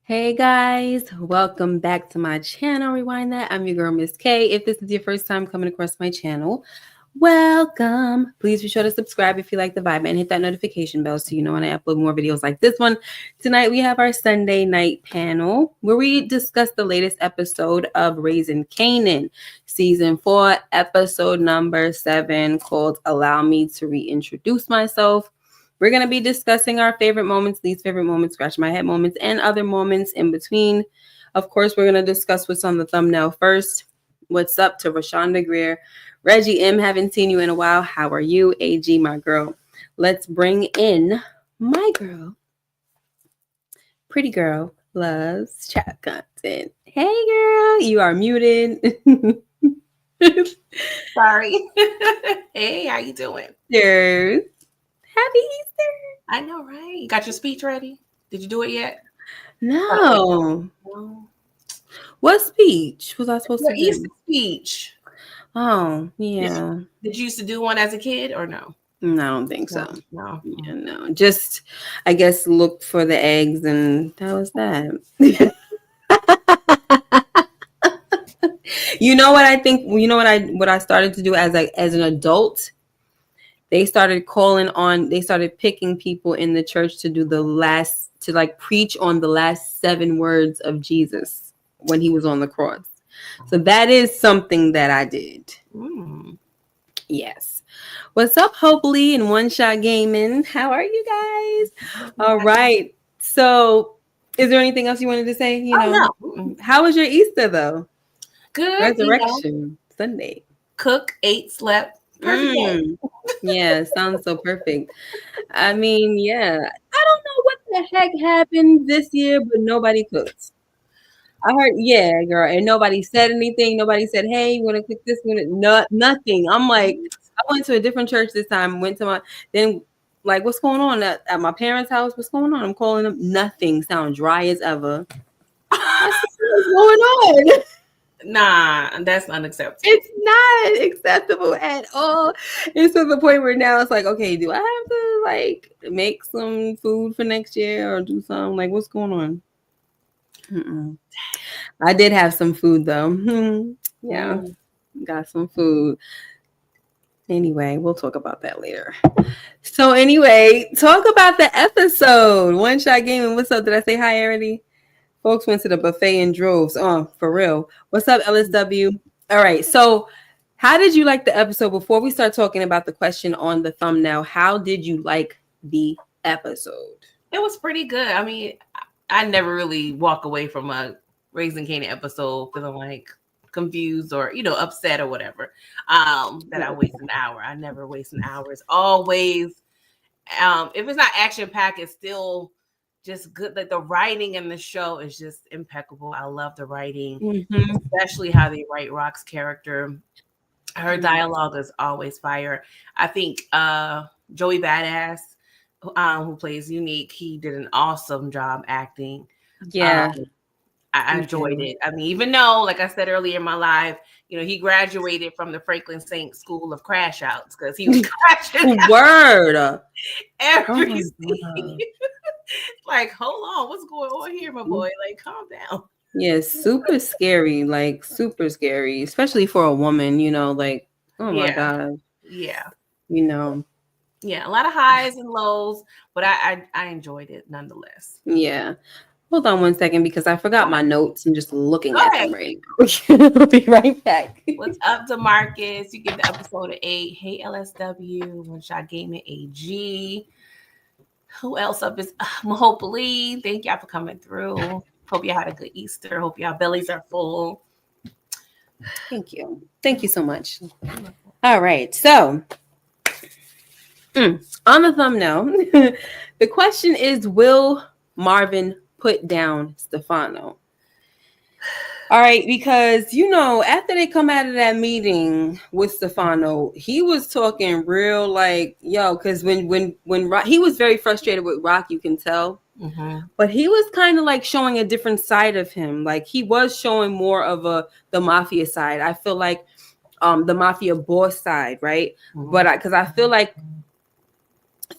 Hey guys, welcome back to my channel. Rewind that. I'm your girl, Miss K. If this is your first time coming across my channel, welcome. Please be sure to subscribe if you like the vibe and hit that notification bell so you know when I upload more videos like this one. Tonight we have our Sunday night panel where we discuss the latest episode of Raising Kanan, season 4, episode number 7, called Allow Me to Reintroduce Myself. We're going to be discussing our favorite moments, least favorite moments, scratch my head moments, and other moments in between. Of course, we're going to discuss what's on the thumbnail first. What's up to Rashonda Greer? Reggie M, haven't seen you in a while. How are you? AG, my girl. Let's bring in my girl. Pretty girl loves chat content. Hey, girl. You are muted. Sorry. Hey, how you doing? Cheers. Happy Easter. I know, right? You got your speech ready? Did you do it yet? No. No. What speech was I supposed to do? Easter speech. Oh, yeah. Did you used to do one as a kid or no? No, I don't think so. No. Yeah, no. Just, I guess, looked for the eggs, and that was that. You know what I think? You know what I started to do as an adult? They started picking people in the church to do preach on the last 7 words of Jesus when he was on the cross. So that is something that I did. Yes. What's up, Hope Lee and One Shot Gaming? How are you guys? All right. So is there anything else you wanted to say? No. How was your Easter though? Good. Resurrection Sunday. Cook, ate, slept. Perfect. Yeah, sounds so perfect. I mean, yeah. I don't know what the heck happened this year, but nobody cooked. I heard, yeah, girl, and nobody said anything. Nobody said, "Hey, you want to cook this?" Nothing. I'm like, I went to a different church this time. Like, what's going on at my parents' house? What's going on? I'm calling them. Nothing. Sound dry as ever. What's going on? Nah, that's unacceptable. It's not acceptable at all. It's to the point where now it's like, okay, do I have to like make some food for next year or do something? Like, what's going on? I did have some food though. Yeah, got some food. Anyway, we'll talk about that later. So anyway, talk about the episode. One Shot Gaming. What's up? Did I say hi already? Folks went to the buffet in droves. Oh, for real. What's up, LSW? All right. So how did you like the episode? Before we start talking about the question on the thumbnail, how did you like the episode? It was pretty good. I mean, I never really walk away from a Raising Kanan episode feeling like confused or upset or whatever. That I waste an hour. I never waste an hour. It's always if it's not action packed, it's still just good. Like the writing in the show is just impeccable. I love the writing, especially how they write Rock's character. Her dialogue is always fire. I think Joey Badass, who plays Unique, he did an awesome job acting. Yeah. I enjoyed it. I mean, even though, like I said earlier in my live, he graduated from the Franklin Saint School of Crash Outs because he was crashing out Word. every scene. Like, hold on, what's going on here, my boy? Like, calm down. Yeah, super scary. Like, super scary, especially for a woman. Like, oh my God. Yeah. Yeah, a lot of highs and lows, but I enjoyed it nonetheless. Yeah. Hold on one second because I forgot my notes. I'm just looking at them right now. I'll be right back. What's up, DeMarcus? You get the episode of 8. Hey, LSW. One Shot Gaming AG. Who else up is Hope Lee? Thank y'all for coming through. Hope y'all had a good Easter. Hope y'all bellies are full. Thank you. Thank you so much. All right. So on the thumbnail, the question is, will Marvin put down Stefano? All right, because after they come out of that meeting with Stefano, he was talking real like, yo, because when Rock, he was very frustrated with Rock, you can tell. But he was kind of like showing a different side of him. Like he was showing more of the mafia side. I feel like the mafia boss side, right? But because I feel like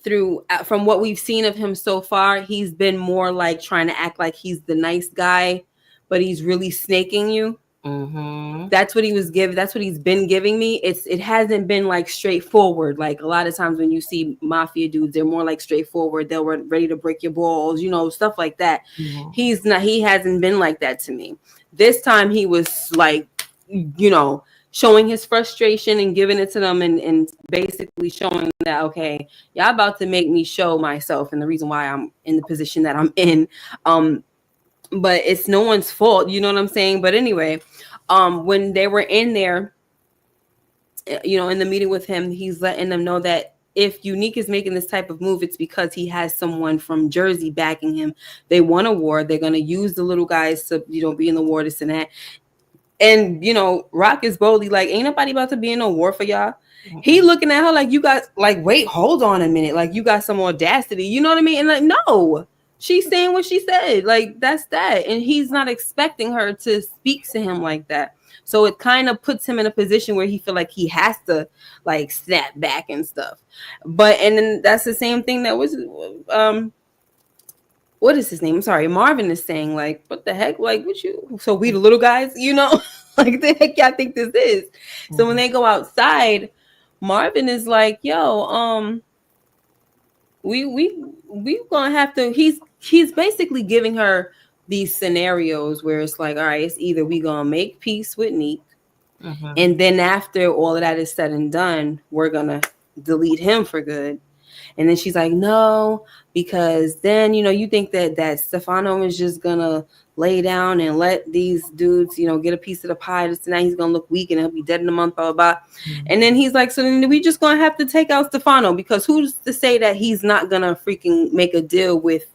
through from what we've seen of him so far, he's been more like trying to act like he's the nice guy, but he's really snaking you. Mm-hmm. That's what he was giving. That's what he's been giving me. It hasn't been like straightforward. Like a lot of times when you see mafia dudes, they're more like straightforward. They're ready to break your balls, stuff like that. Mm-hmm. He's not. He hasn't been like that to me. This time he was like, showing his frustration and giving it to them, and basically showing that, okay, y'all about to make me show myself and the reason why I'm in the position that I'm in. But it's no one's fault, you know what I'm saying? But anyway, when they were in there, in the meeting with him, he's letting them know that if Unique is making this type of move, it's because he has someone from Jersey backing him. They won a war. They're going to use the little guys to, be in the war, this and that. And, Rock is boldly like, ain't nobody about to be in no war for y'all. He looking at her like, you got, like, wait, hold on a minute. Like, you got some audacity. You know what I mean? And like, no. She's saying what she said. Like, that's that. And he's not expecting her to speak to him like that. So it kind of puts him in a position where he feel like he has to, like, snap back and stuff. And then that's the same thing that was, what is his name? I'm sorry. Marvin is saying, like, what the heck? Like, what you, so we the little guys, like, the heck y'all think this is? Mm-hmm. So when they go outside, Marvin is like, yo, we gonna have to, he's basically giving her these scenarios where it's like, all right, it's either we gonna make peace with Neek, and then after all of that is said and done, we're gonna delete him for good. And then she's like, no, because then, you think that Stefano is just gonna lay down and let these dudes, get a piece of the pie. This and that, he's gonna look weak and he'll be dead in a month, blah, blah, blah. And then he's like, so then we just gonna have to take out Stefano, because who's to say that he's not gonna freaking make a deal with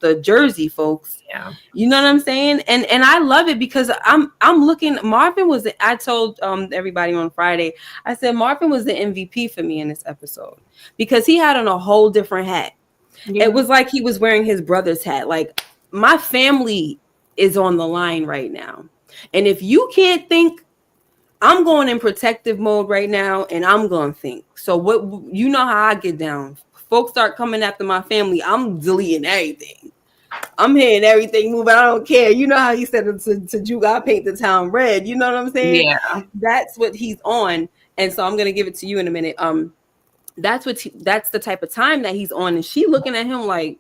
the Jersey folks? Yeah. You know what I'm saying? And I love it, because I'm looking, Marvin was, I told everybody on Friday, I said Marvin was the MVP for me in this episode, because he had on a whole different hat. Yeah. It was like he was wearing his brother's hat. Like, my family is on the line right now. And if you can't think, I'm going in protective mode right now, and I'm going to think. So what, how I get down. Folks start coming after my family, I'm deleting everything. I'm hearing everything moving. I don't care. You know how he said to Juke, I paint the town red. You know what I'm saying? Yeah. That's what he's on. And so I'm going to give it to you in a minute. That's the type of time that he's on. And she looking at him like,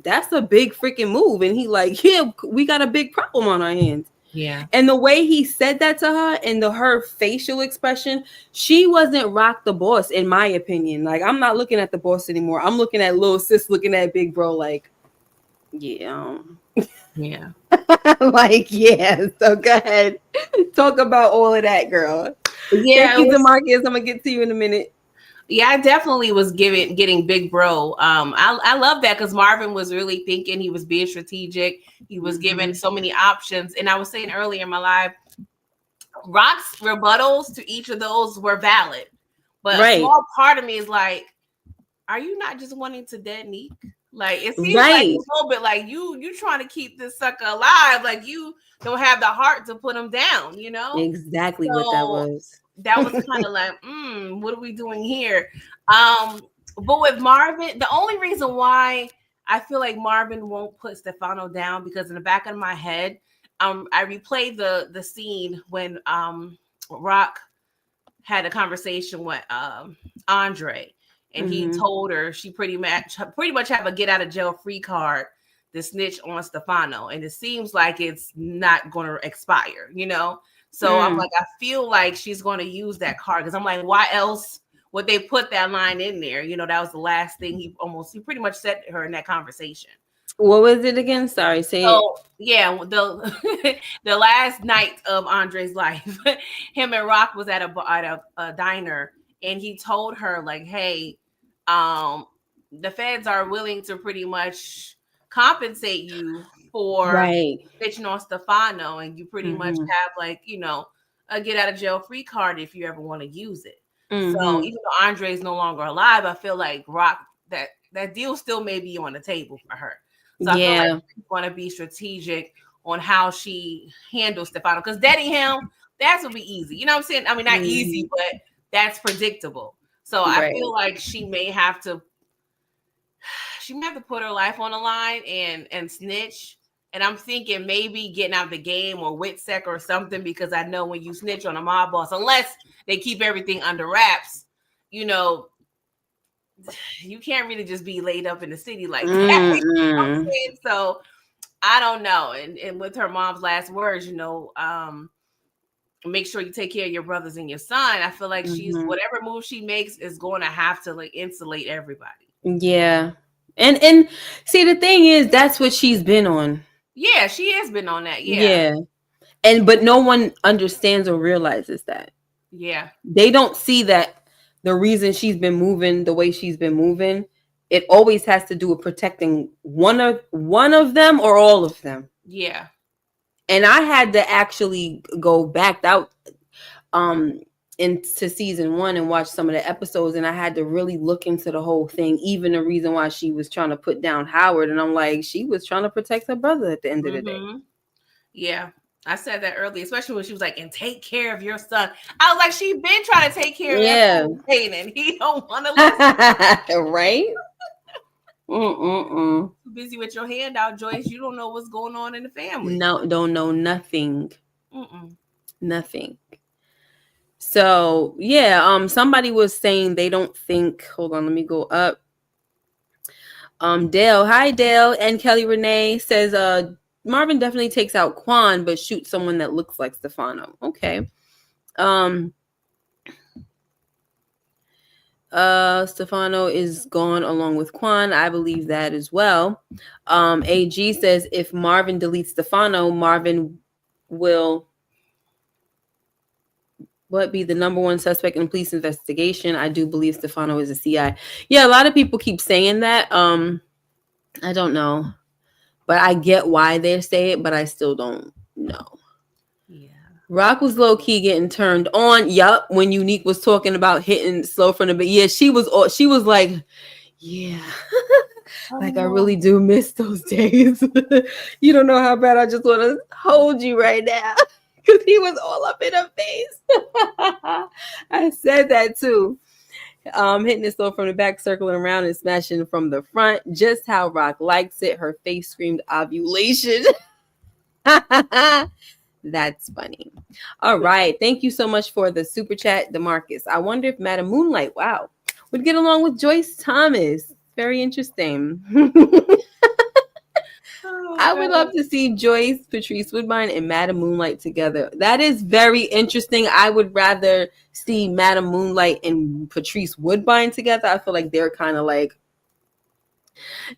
that's a big freaking move. And he like, yeah, we got a big problem on our hands. Yeah. And the way he said that to her, and her facial expression, she wasn't Rock the boss, in my opinion. Like, I'm not looking at the boss anymore. I'm looking at little sis looking at big bro like, yeah. Yeah. Like, yeah. So go ahead. Talk about all of that, girl. Yeah. Thank you, DeMarcus. I'm gonna get to you in a minute. Yeah, I definitely was getting big bro. I love that, because Marvin was really thinking, he was being strategic. He was giving so many options. And I was saying earlier in my live, Rock's rebuttals to each of those were valid. But a small part of me is like, are you not just wanting to dead Neek? Like, it seems like a little bit like you trying to keep this sucker alive. Like, you don't have the heart to put him down, Exactly what that was. That was kind of like, what are we doing here? But with Marvin, the only reason why I feel like Marvin won't put Stefano down, because in the back of my head, I replayed the scene when Rock had a conversation with Andre, and he told her she pretty much have a get out of jail free card to snitch on Stefano, and it seems like it's not going to expire, So I'm like, I feel like she's going to use that card, because I'm like, why else would they put that line in there? That was the last thing he pretty much said to her in that conversation. What was it again? Sorry, say it. Yeah, the last night of Andre's life, him and Rock was at a diner, and he told her like, hey, the feds are willing to pretty much compensate you for bitching on Stefano, and you pretty much have like, a get out of jail free card if you ever want to use it. So even though Andre is no longer alive, I feel like Rock, that deal still may be on the table for her. So I feel like she's going to be strategic on how she handles Stefano, because deading him, that's gonna be easy. You know what I'm saying? I mean, not easy, but that's predictable. So I feel like she may have to she might have to put her life on the line and snitch. And I'm thinking maybe getting out the game or WITSEC or something, because I know when you snitch on a mob boss, unless they keep everything under wraps, you know, you can't really just be laid up in the city like that. You know what I'm saying? So I don't know. And with her mom's last words, make sure you take care of your brothers and your son. I feel like she's, whatever move she makes is going to have to like insulate everybody. Yeah. And see, the thing is, that's what she's been on. Yeah, she has been on that. Yeah. But no one understands or realizes that. Yeah. They don't see that the reason she's been moving the way she's been moving, it always has to do with protecting one of them or all of them. Yeah. And I had to actually go back out into season 1 and watch some of the episodes, and I had to really look into the whole thing, even the reason why she was trying to put down Howard. And I'm like, she was trying to protect her brother at the end of the day. Yeah. I said that earlier, especially when she was like, and take care of your son. I was like, she been trying to take care of that Kanan. He don't want to listen. Right? Busy with your hand out, Joyce. You don't know what's going on in the family. No, don't know nothing. Nothing. So yeah, somebody was saying they don't think. Hold on, let me go up. Dale, hi Dale, and Kelly Renee says, Marvin definitely takes out Quan, but shoots someone that looks like Stefano. Okay. Stefano is gone along with Quan. I believe that as well. AG says if Marvin deletes Stefano, Marvin will be the number one suspect in the police investigation. I do believe Stefano is a CI. Yeah, a lot of people keep saying that. I don't know. But I get why they say it, but I still don't know. Yeah. Rock was low-key getting turned on. Yup, when Unique was talking about hitting slow from the bit. Yeah, she was like, yeah. Like, I really do miss those days. You don't know how bad I just want to hold you right now. Because he was all up in her face. I said that too. Hitting it slow from the back, circling around and smashing from the front. Just how Rock likes it. Her face screamed ovulation. That's funny. All right. Thank you so much for the super chat, DeMarcus. I wonder if Madam Moonlight, would get along with Joyce Thomas. Very interesting. I would love to see Joyce, Patrice Woodbine, and Madam Moonlight together. That is very interesting. I would rather see Madam Moonlight and Patrice Woodbine together. I feel like they're kind of like,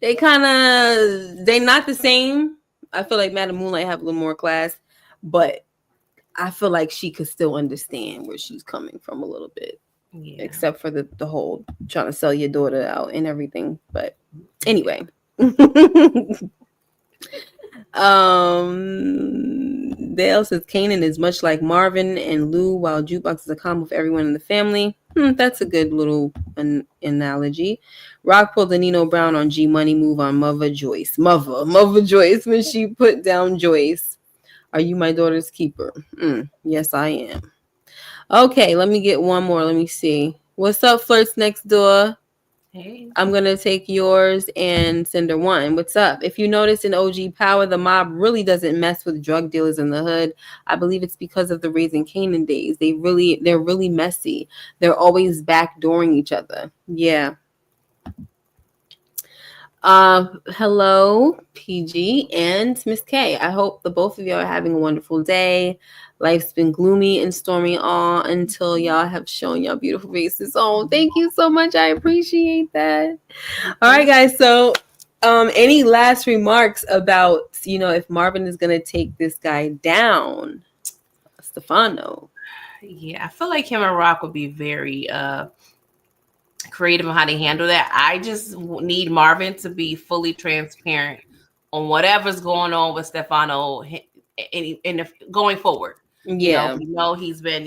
they're not the same. I feel like Madam Moonlight have a little more class, but I feel like she could still understand where she's coming from a little bit. Yeah. Except for the whole trying to sell your daughter out and everything. But anyway. Dale says Kanan is much like Marvin and Lou, while Jukebox is a calm with everyone in the family. That's a good little analogy. Rock pulled the Nino Brown on G Money move on Mother Joyce when she put down Joyce. Are you my daughter's keeper? Yes, I am. Okay, let me get one more. Let me see. What's up, Flirts Next Door? Hey. I'm going to take yours and send her one. What's up? If you notice in OG Power, the mob really doesn't mess with drug dealers in the hood. I believe it's because of the Raising Kanan days. They're really messy. They're always backdooring each other. Yeah. Hello, PG and Miss K. I hope the both of y'all are having a wonderful day. Life's been gloomy and stormy all until y'all have shown y'all beautiful faces. Oh, thank you so much. I appreciate that. All right, guys. So, any last remarks about, if Marvin is going to take this guy down? Stefano. Yeah, I feel like him and Rock would be very creative on how they handle that. I just need Marvin to be fully transparent on whatever's going on with Stefano in going forward. Yeah, we know he's been,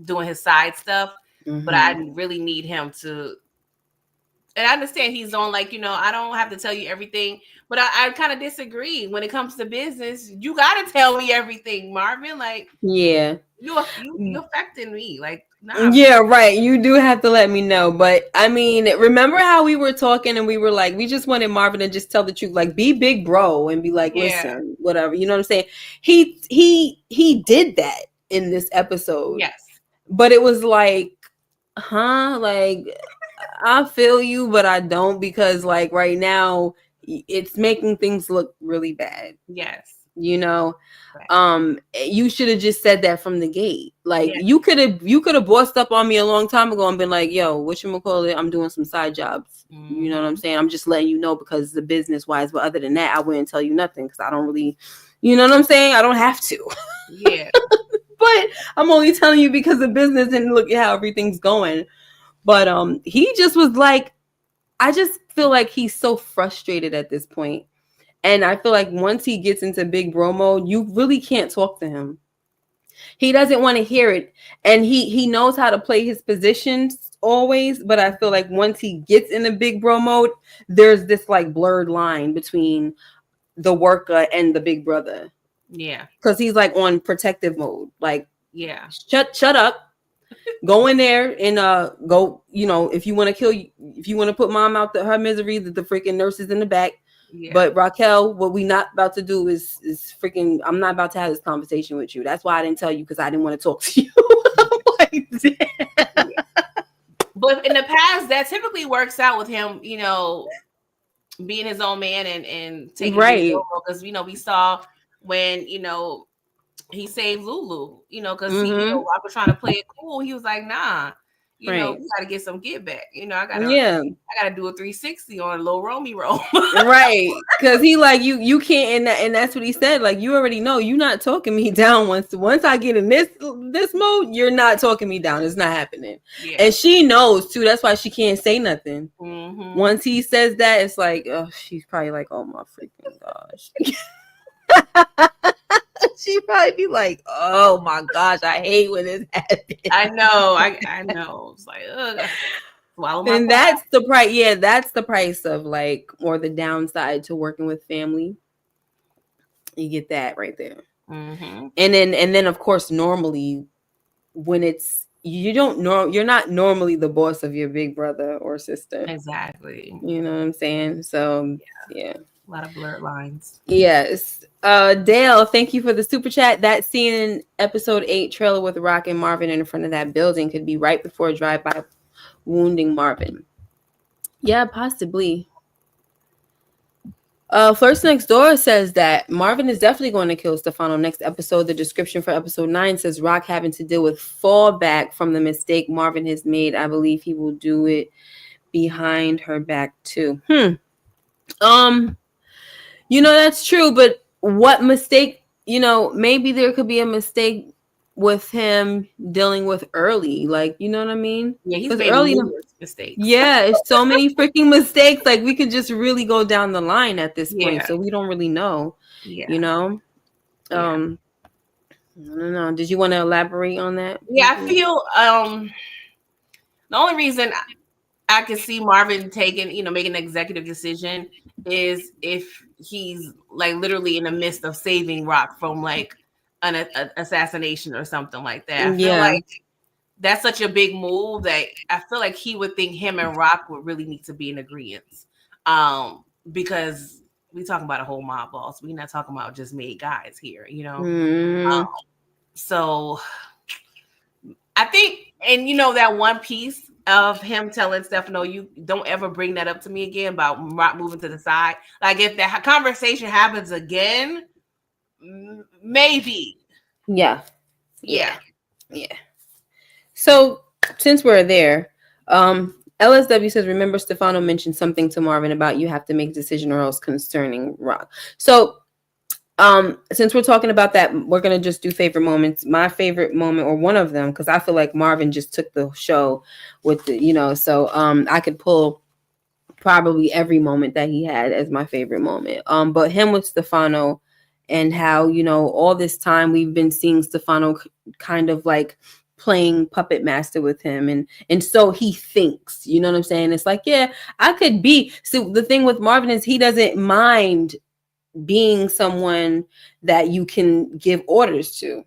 doing his side stuff, but I really need him to. And I understand he's on, like, I don't have to tell you everything, but I kind of disagree when it comes to business. You got to tell me everything, Marvin. Like, yeah, you affecting me. Like, Nah. Yeah, right. You do have to let me know. But I mean, remember how we were talking and we were like, we just wanted Marvin to just tell the truth, like be big bro and be like, Yeah. listen, whatever. You know what I'm saying? He did that in this episode. Yes. But it was like, huh? Like I feel you, but I don't, because like right now it's making things look really bad. Yes. You know, Right. you should have just said that from the gate. Like Yeah. you could have bossed up on me a long time ago and been like, yo, whatchamacallit, I'm doing some side jobs. You know what I'm saying? I'm just letting you know because the business wise, but other than that, I wouldn't tell you nothing because I don't really, you know what I'm saying? I don't have to. Yeah. But I'm only telling you because of business and look at how everything's going. But he just was like, I just feel like he's so frustrated at this point. And I feel like once he gets into big bro mode, you really can't talk to him. He doesn't want to hear it. And he knows how to play his positions always. But I feel like once he gets in a big bro mode, there's this like blurred line between the worker and the big brother. Yeah. Because he's like on protective mode. Like, yeah. Shut up. Go in there and go, you know, if you want to if you want to put mom out her misery, the freaking nurses in the back. Yeah. But Raquel, what we not about to do is freaking, I'm not about to have this conversation with you. That's why I didn't tell you, because I didn't want to talk to you. Like, yeah. But in the past, that typically works out with him, you know, being his own man and taking right. Because, you know, we saw when, you know, he saved Lulu, you know, because he, you know, Rock was trying to play it cool. He was like, nah, you know, we got to get some get back. You know, I gotta do a 360 on a little Romy roll. Right. Because he like, you can't, and that's what he said. Like, you already know you're not talking me down. Once I get in this mode, you're not talking me down. It's not happening. Yeah. And she knows too. That's why she can't say nothing. Mm-hmm. Once he says that, it's like, oh, she's probably like, oh my freaking gosh. She'd probably be like, oh my gosh, I hate when this happens. I know. I know. It's like, ugh. And that's the price. Yeah, that's the price of like, or the downside to working with family. You get that right there. Mm-hmm. And then of course, normally when it's, you're not normally the boss of your big brother or sister. Exactly. You know what I'm saying? So yeah. A lot of blurred lines. Yes. Dale, thank you for the super chat. That scene in episode 8 trailer with Rock and Marvin in front of that building could be right before a drive-by wounding Marvin. Yeah, possibly. First Next Door says that Marvin is definitely going to kill Stefano next episode. The description for episode 9 says Rock having to deal with fallback from the mistake Marvin has made. I believe he will do it behind her back too. You know, that's true, but what mistake, you know, maybe there could be a mistake with him dealing with early, like, you know what I mean? Yeah, he's made numerous mistakes. Yeah, it's so many freaking mistakes. Like, we could just really go down the line at this point, so we don't really know. Yeah. You know? I don't know. Did you want to elaborate on that? Yeah, I feel the only reason I could see Marvin making an executive decision is if he's like literally in the midst of saving Rock from like an assassination or something like that. I feel like that's such a big move that I feel like he would think him and Rock would really need to be in agreement. Because we talking about a whole mob boss. We're not talking about just made guys here, you know? So I think, and you know, that one piece of him telling Stefano, you don't ever bring that up to me again about Rock moving to the side. Like, if that conversation happens again, maybe. Yeah. So since we're there, LSW says, remember Stefano mentioned something to Marvin about you have to make a decision or else concerning Rock. So since we're talking about that, we're going to just do favorite moments. My favorite moment, or one of them, because I feel like Marvin just took the show with the, you know, so I could pull probably every moment that he had as my favorite moment. But him with Stefano and how, you know, all this time we've been seeing Stefano kind of like playing puppet master with him, and so he thinks, you know what I'm saying? It's like, yeah, I could be. So the thing with Marvin is he doesn't mind being someone that you can give orders to.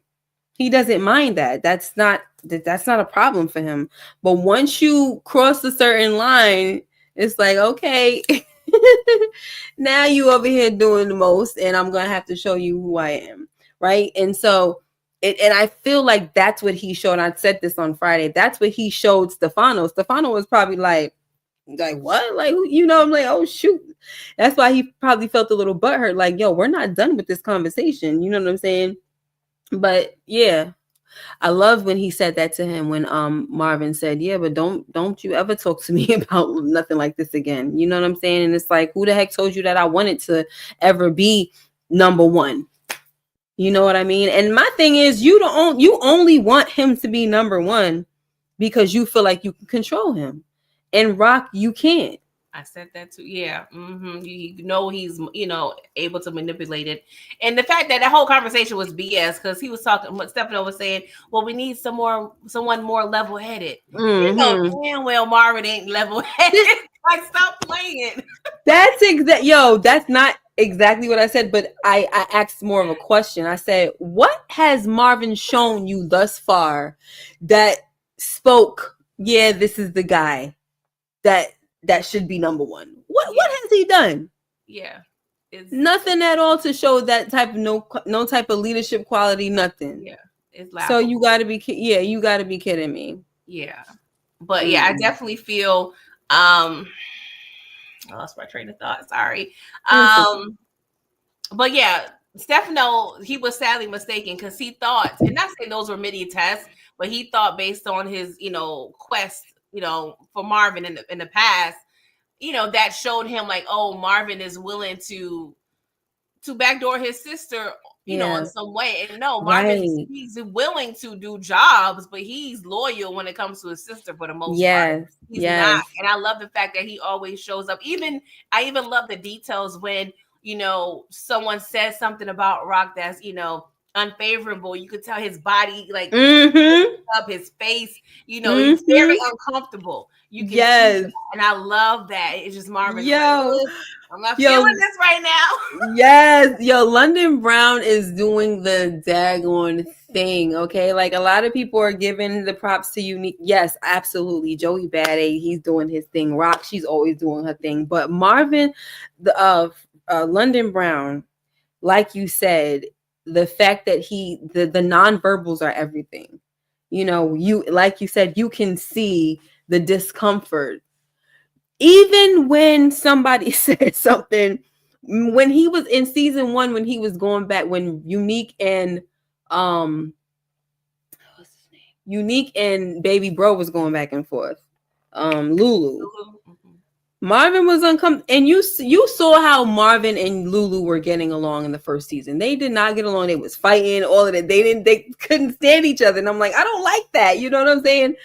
He doesn't mind that. That's not a problem for him. But once you cross a certain line, it's like, okay, now you over here doing the most, and I'm gonna have to show you who I am, right? And so and I feel like that's what he showed. I said this on Friday. That's what he showed Stefano. Stefano was probably like what? Like, I'm like, oh shoot. That's why he probably felt a little butthurt, like, yo, we're not done with this conversation. You know what I'm saying? But yeah, I love when he said that to him when Marvin said, yeah, but don't you ever talk to me about nothing like this again. You know what I'm saying? And it's like, who the heck told you that I wanted to ever be number one? You know what I mean? And my thing is, you only want him to be number one because you feel like you can control him. And Rock, you can't. I said that too. Yeah. You know, he's, able to manipulate it. And the fact that whole conversation was BS because he was talking, Stefano was saying, well, we need someone more level headed. You know, damn well Marvin ain't level headed. Like, stop playing. That's not exactly what I said, but I asked more of a question. I said, what has Marvin shown you thus far that spoke, yeah, this is the guy that should be number one? What has he done? Yeah, it's nothing at all to show that type of no type of leadership quality. Nothing. Yeah, it's laughable. So you got to be kidding me. Yeah, but I definitely feel I lost my train of thought. Sorry. But yeah, Stefano, he was sadly mistaken because he thought, and not saying those were midi tests, but he thought based on his quest for Marvin in the past, that showed him like, oh, Marvin is willing to backdoor his sister, in some way. And no, Marvin, he's willing to do jobs, but he's loyal when it comes to his sister for the most part. He's not. And I love the fact that he always shows up. I even love the details when, someone says something about Rock that's, unfavorable. You could tell his body, like, up his face, he's very uncomfortable. You can see that. And I love that. It's just Marvin. I'm not feeling this right now. Yes. London Brown is doing the daggone thing. Okay. Like, a lot of people are giving the props to Unique. Yes, absolutely. Joey Badass, he's doing his thing. Rock, she's always doing her thing. But Marvin, London Brown, like you said, the fact that the nonverbals are everything. You, like you said, you can see the discomfort. Even when somebody said something, when he was in season 1, when he was going back, when Unique and what's his name? Unique and Baby Bro was going back and forth. Lulu. Marvin was uncomfortable, and you saw how Marvin and Lulu were getting along in the first season. They did not get along. They was fighting, all of that. They couldn't stand each other, and I'm like, I don't like that. You know what I'm saying?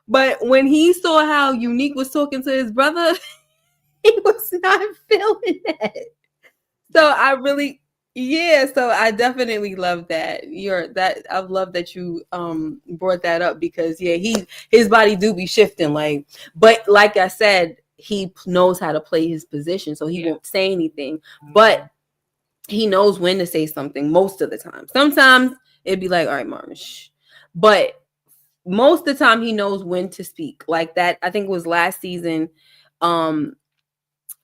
But when he saw how Unique was talking to his brother, he was not feeling that. So I definitely love that. I love that you brought that up because his body do be shifting, like, but like I said, he knows how to play his position, so he won't say anything, but he knows when to say something most of the time. Sometimes it'd be like, all right, Marvin, shh. But most of the time he knows when to speak. Like that, I think it was last season.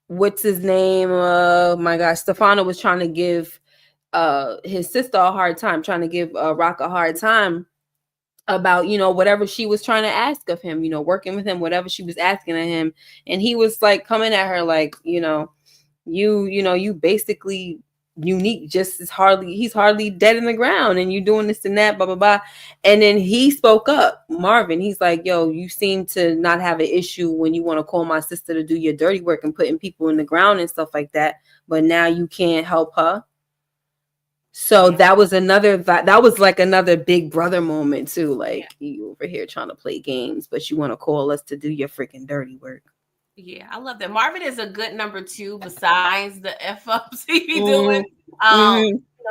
What's his name? Oh my gosh, Stefano was trying to give his sister a hard time, trying to give Rock a hard time about, whatever she was trying to ask of him, working with him, whatever she was asking of him. And he was like coming at her like, you basically Unique just he's hardly dead in the ground, and you doing this and that, blah blah blah. And then he spoke up, Marvin. He's like, yo, you seem to not have an issue when you want to call my sister to do your dirty work and putting people in the ground and stuff like that, but now you can't help her. So that was like another big brother moment too. Like, you over here trying to play games, but you want to call us to do your freaking dirty work. Yeah, I love that. Marvin is a good number 2 besides the F-ups he be doing.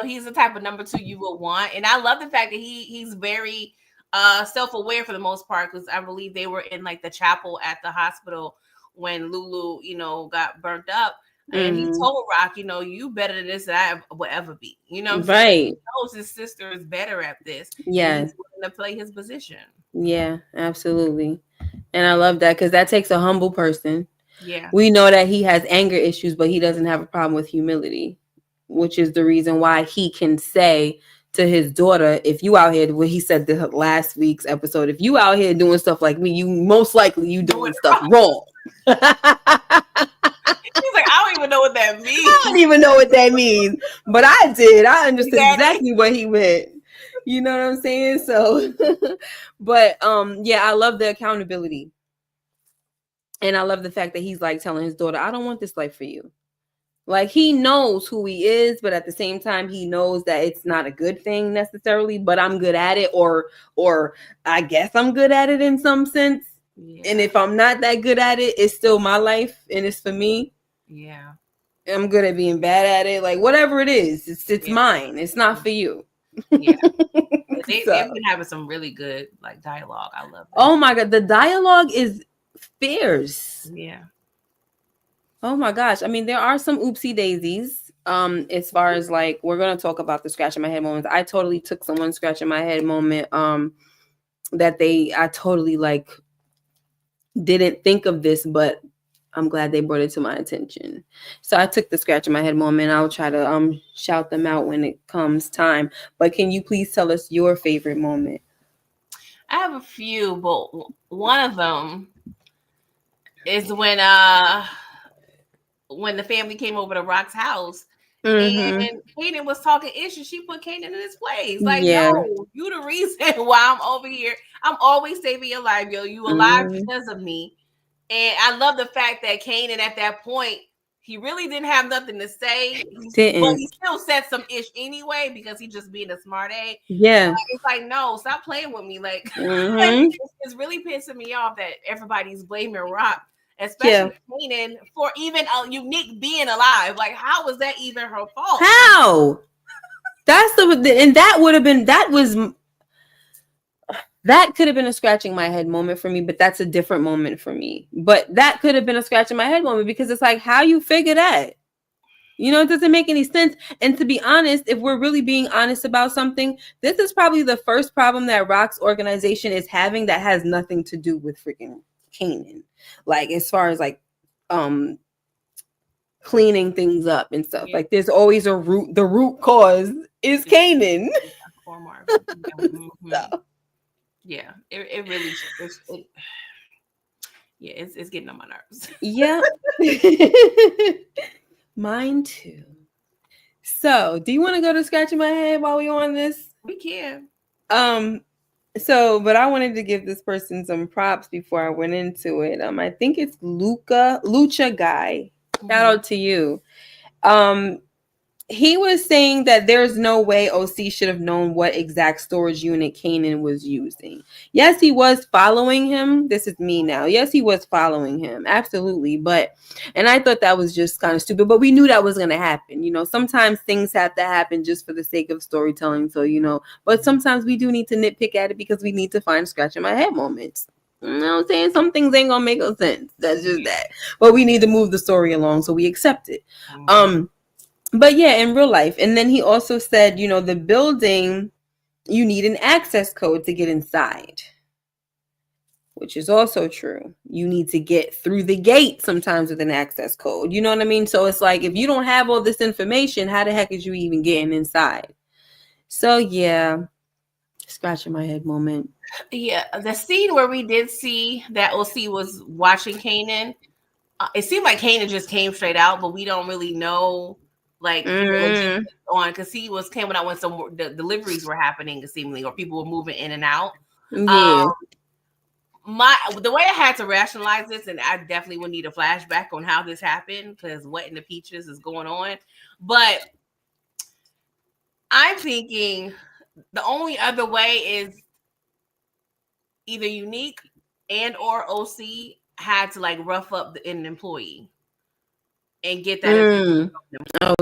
He's the type of number 2 you would want. And I love the fact that he's very self-aware for the most part, because I believe they were in like the chapel at the hospital when Lulu, got burnt up. And he Mm-hmm. told Rock, you better than this than I will ever be. You know what I'm saying? Right. He knows his sister is better at this, and Yes. he's willing to play his position. Yeah, absolutely. And I love that because that takes a humble person. Yeah. We know that he has anger issues, but he doesn't have a problem with humility, which is the reason why he can say to his daughter, if you out here, what he said the last week's episode, if you out here doing stuff like me, you most likely you doing stuff wrong. He's like, I don't even know what that means. I don't even know what that means, but I did. I understood exactly what he meant. You know what I'm saying? So, but yeah, I love the accountability. And I love the fact that he's like telling his daughter, I don't want this life for you. Like he knows who he is, but at the same time, he knows that it's not a good thing necessarily, but I'm good at it, or I guess I'm good at it in some sense. Yeah. And if I'm not that good at it, it's still my life and it's for me. Yeah. I'm good at being bad at it. Like whatever it is, it's mine. It's not for you. Yeah. They've been having some really good like dialogue. I love it. Oh my God. The dialogue is fierce. Yeah. Oh my gosh. I mean, there are some oopsie daisies. As far as like, we're gonna talk about the scratch in my head moments. I totally took someone scratch in my head moment that I totally like didn't think of this, but I'm glad they brought it to my attention. So I took the scratch in my head moment. I'll try to shout them out when it comes time. But can you please tell us your favorite moment? I have a few, but one of them is when the family came over to Rock's house. Mm-hmm. And Kanan was talking issues. She put Kanan in his place. Like, no, you the reason why I'm over here. I'm always saving your life, yo. You alive because of me. And I love the fact that Kanan at that point, he really didn't have nothing to say. But he still said some ish anyway because he just being a smart A. Yeah. It's like, no, stop playing with me. Like, like it's really pissing me off that everybody's blaming Rock, especially Kanan, for even a unique being alive. Like, how was that even her fault? How? That could have been a scratching my head moment for me, but that's a different moment for me. But that could have been a scratch in my head moment because it's like, how you figure that? You know, it doesn't make any sense. And to be honest, if we're really being honest about something, this is probably the first problem that Rock's organization is having that has nothing to do with freaking Kanan. Like, as far as like, cleaning things up and stuff. Like, there's always a root. The root cause is Kanan. So. Yeah, it really it's getting on my nerves. Yeah. Mine too. So, do you want to go to scratching my head while we on this? We can. So, but I wanted to give this person some props before I went into it. I think it's Lucha Guy. Shout out to you. He was saying that there's no way OC should have known what exact storage unit Kanan was using. Yes, he was following him. This is me now. Yes, he was following him. Absolutely. And I thought that was just kind of stupid, but we knew that was going to happen. You know, sometimes things have to happen just for the sake of storytelling. So, you know, but sometimes we do need to nitpick at it because we need to find scratch in my head moments. You know what I'm saying? Some things ain't going to make no sense. That's just that. But we need to move the story along, so we accept it. But yeah, in real life. And then he also said, you know, the building, you need an access code to get inside, which is also true. You need to get through the gate sometimes with an access code. You know what I mean? So it's like, if you don't have all this information, how the heck is you even getting inside? So yeah, scratching my head moment. Yeah, the scene where we did see that OC was watching Kanan, it seemed like Kanan just came straight out, but we don't really know. Like on because he was coming out when some the deliveries were happening seemingly, or people were moving in and out. Yeah. The way I had to rationalize this, and I definitely would need a flashback on how this happened because what in the peaches is going on. But I'm thinking the only other way is either Unique and or OC had to like rough up an employee and get that.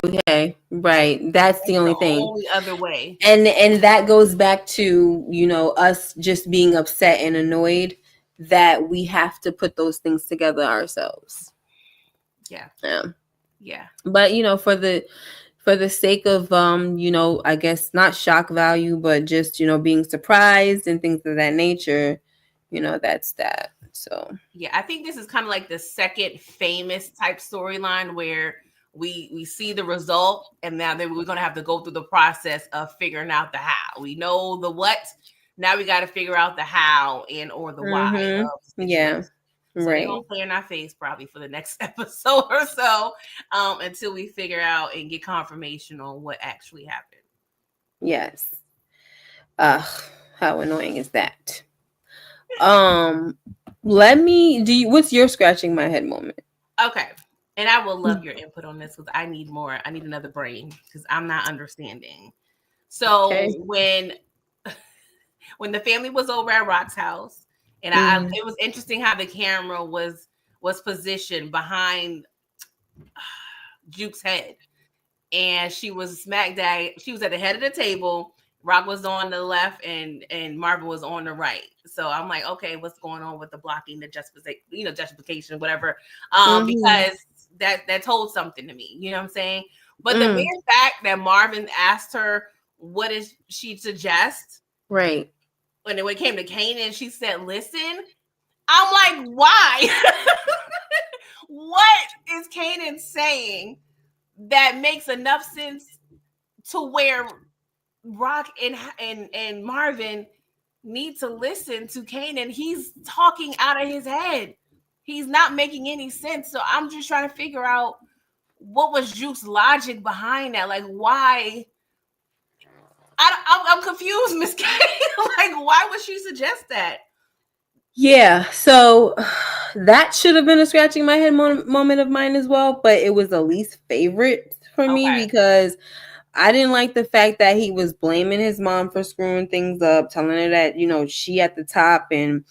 Okay, right. That's the only thing. Only other way. And that goes back to, you know, us just being upset and annoyed that we have to put those things together ourselves. Yeah. Yeah. But for the sake of I guess not shock value, but just being surprised and things of that nature, that's that. So Yeah, I think this is kind of like the second famous type storyline where we see the result, and now then we're gonna have to go through the process of figuring out the how. We know the what, now we got to figure out the how and or the why of the situation. yeah, So they're gonna right. play in our face probably for the next episode or so, until we figure out and get confirmation on what actually happened. Yes. Ugh, how annoying is that? Um, let me do you. What's your scratching my head moment? Okay. And I will love your input on this because I need more. I need another brain because I'm not understanding. Okay. So when the family was over at Rock's house, and it was interesting how the camera was positioned behind Juke's head, and she was smack dab. She was at the head of the table. Rock was on the left, and Marvin was on the right. So I'm like, okay, what's going on with the blocking, the justification, whatever. Because that told something to me. You know what I'm saying? But the mere fact that Marvin asked her, what is she suggest? Right. When it came to Kanan, she said, listen. I'm like, why? What is Kanan saying that makes enough sense to where Rock and Marvin need to listen to Kanan? He's talking out of his head. He's not making any sense. So I'm just trying to figure out what was Juke's logic behind that. Like, why? I'm confused, Miss K. Like, why would she suggest that? Yeah, so that should have been a scratching my head moment of mine as well, but it was the least favorite for me Okay. because I didn't like the fact that he was blaming his mom for screwing things up, telling her that, she at the top and,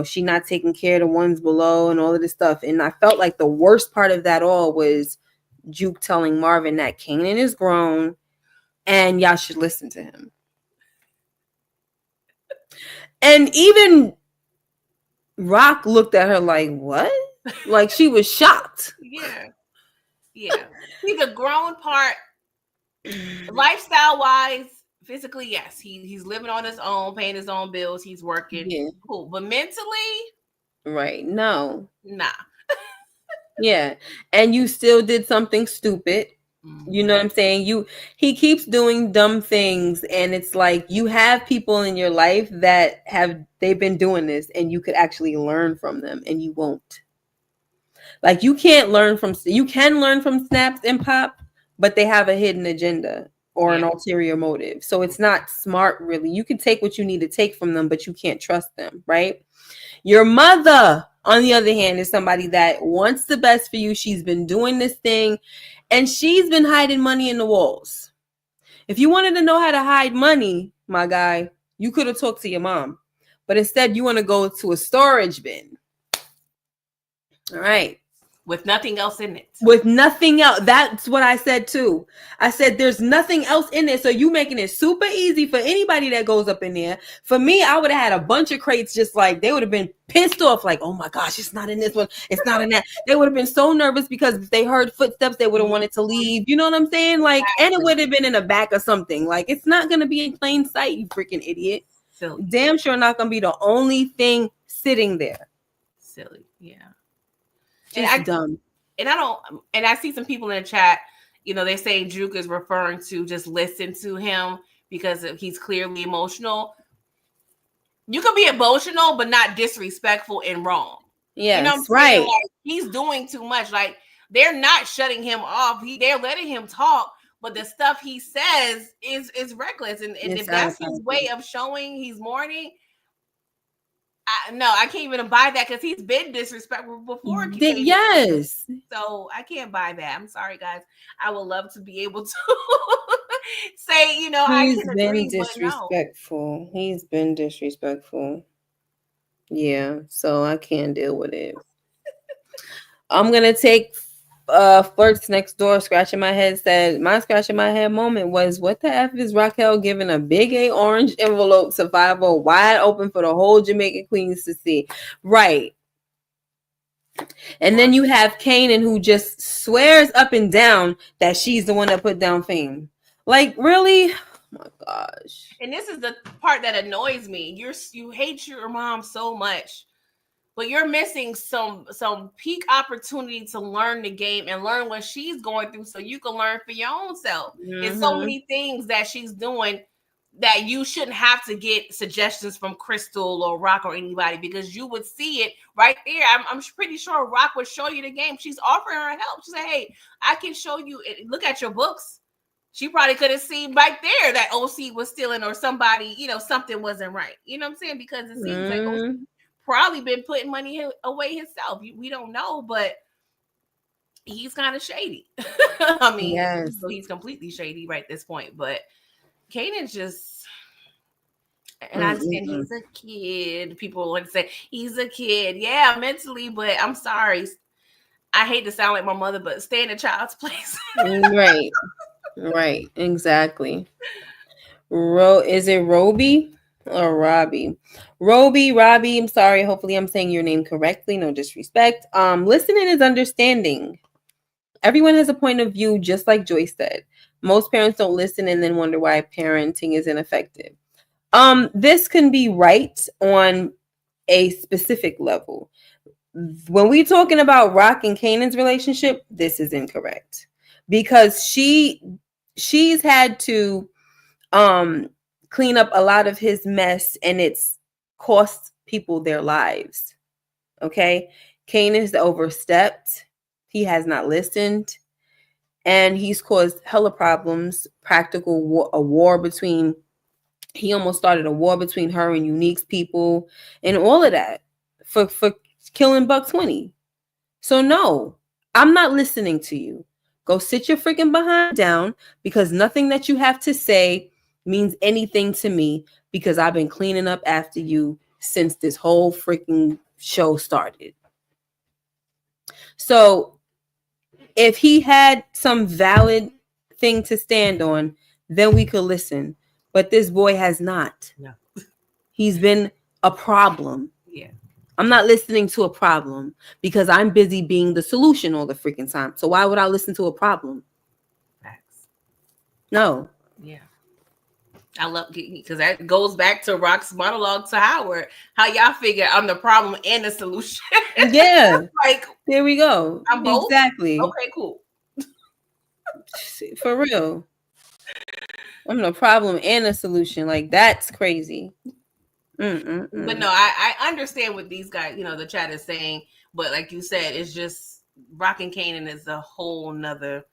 she not taking care of the ones below and all of this stuff. And I felt like the worst part of that all was Juke telling Marvin that Kanan is grown and y'all should listen to him. And even Rock looked at her like, what? Like she was shocked. Yeah. Yeah. See, the grown part, lifestyle wise, physically, yes. He's living on his own, paying his own bills, he's working. Yeah. Cool. But mentally, Right. No. nah. Yeah. And you still did something stupid. You know what I'm saying? He keeps doing dumb things, and it's like you have people in your life that they've been doing this and you could actually learn from them, and you won't. Like you can learn from Snaps and Pop, but they have a hidden agenda or an ulterior motive. So it's not smart really. You can take what you need to take from them, but you can't trust them, right? Your mother, on the other hand, is somebody that wants the best for you. She's been doing this thing and she's been hiding money in the walls. If you wanted to know how to hide money, my guy, you could have talked to your mom. But instead, you want to go to a storage bin. All right. With nothing else in it. With nothing else. That's what I said too. I said there's nothing else in it. So you making it super easy for anybody that goes up in there. For me, I would have had a bunch of crates just like they would have been pissed off, like, oh my gosh, it's not in this one. It's not in that. They would have been so nervous because if they heard footsteps, they would have wanted to leave. You know what I'm saying? Like, and it would have been in the back or something. Like, it's not gonna be in plain sight, you freaking idiot. Silly. Damn sure not gonna be the only thing sitting there. Silly, yeah. Just dumb. And I see some people in the chat, they say Juke is referring to just listen to him because he's clearly emotional. You can be emotional, but not disrespectful and wrong. Yeah, you know right. Like, he's doing too much. Like they're not shutting him off. They're letting him talk, but the stuff he says is reckless. And if that's his way of showing he's mourning, I can't even buy that because he's been disrespectful before. Yes. So I can't buy that. I'm sorry, guys. I would love to be able to say, I can agree, disrespectful. But no. He's been disrespectful. Yeah, so I can't deal with it. I'm gonna take Flirts Next Door. Scratching my head said my scratching my head moment was, what the F is Raquel giving a big A orange envelope to 50 wide open for the whole Jamaican Queens to see? Right. And then you have Kanan, who just swears up and down that she's the one that put down Fame. Like, really? Oh my gosh. And this is the part that annoys me. You hate your mom so much, but you're missing some peak opportunity to learn the game and learn what she's going through so you can learn for your own self. There's so many things that she's doing that you shouldn't have to get suggestions from Crystal or Rock or anybody, because you would see it right there. I'm pretty sure Rock would show you the game. She's offering her help. She said, hey, I can show you. Look at your books. She probably could have seen right there that OC was stealing, or somebody, something wasn't right. You know what I'm saying? Because it seems like OC probably been putting money away himself. We don't know, but he's kind of shady. I mean, yes. So he's completely shady right at this point. But Kanan's just, and I understand he's a kid. People want to say he's a kid. Yeah, mentally, but I'm sorry. I hate to sound like my mother, but stay in a child's place. Right. Right. Exactly. Is it Roby or Robbie? Robbie, I'm sorry. Hopefully I'm saying your name correctly. No disrespect. Listening is understanding. Everyone has a point of view, just like Joyce said. Most parents don't listen and then wonder why parenting is ineffective. This can be right on a specific level. When we're talking about Rock and Kanan's relationship, this is incorrect, because she's had to clean up a lot of his mess, and it's cost people their lives. Okay, Kanan has overstepped. He has not listened, and he's caused hella problems. He almost started a war between her and Unique's people, and all of that for killing Buck20. So no, I'm not listening to you. Go sit your freaking behind down, because nothing that you have to say means anything to me, because I've been cleaning up after you since this whole freaking show started. So if he had some valid thing to stand on, then we could listen. But this boy has not. No. He's been a problem. Yeah. I'm not listening to a problem, because I'm busy being the solution all the freaking time. So why would I listen to a problem? Facts. No. Yeah. I love, because that goes back to Rock's monologue to Howard. How y'all figure I'm the problem and the solution? Yeah. Like, there we go. I'm both? Exactly. Okay, cool. For real. I'm the problem and the solution. Like, that's crazy. But no, I understand what these guys, the chat is saying. But like you said, it's just Rock and Kanan is a whole nother.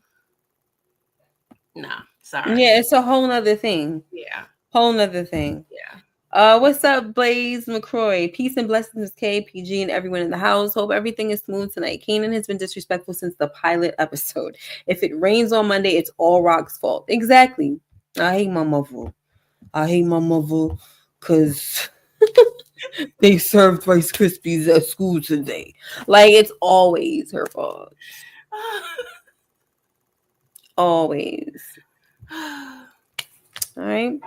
Nah, sorry. Yeah, it's a whole nother thing. Yeah. Whole nother thing. Yeah. What's up, Blaze McCroy? Peace and blessings, KPG, and everyone in the house. Hope everything is smooth tonight. Kanan has been disrespectful since the pilot episode. If it rains on Monday, it's all Rock's fault. Exactly. I hate my mother because they served Rice Krispies at school today. Like, it's always her fault. Always. All right.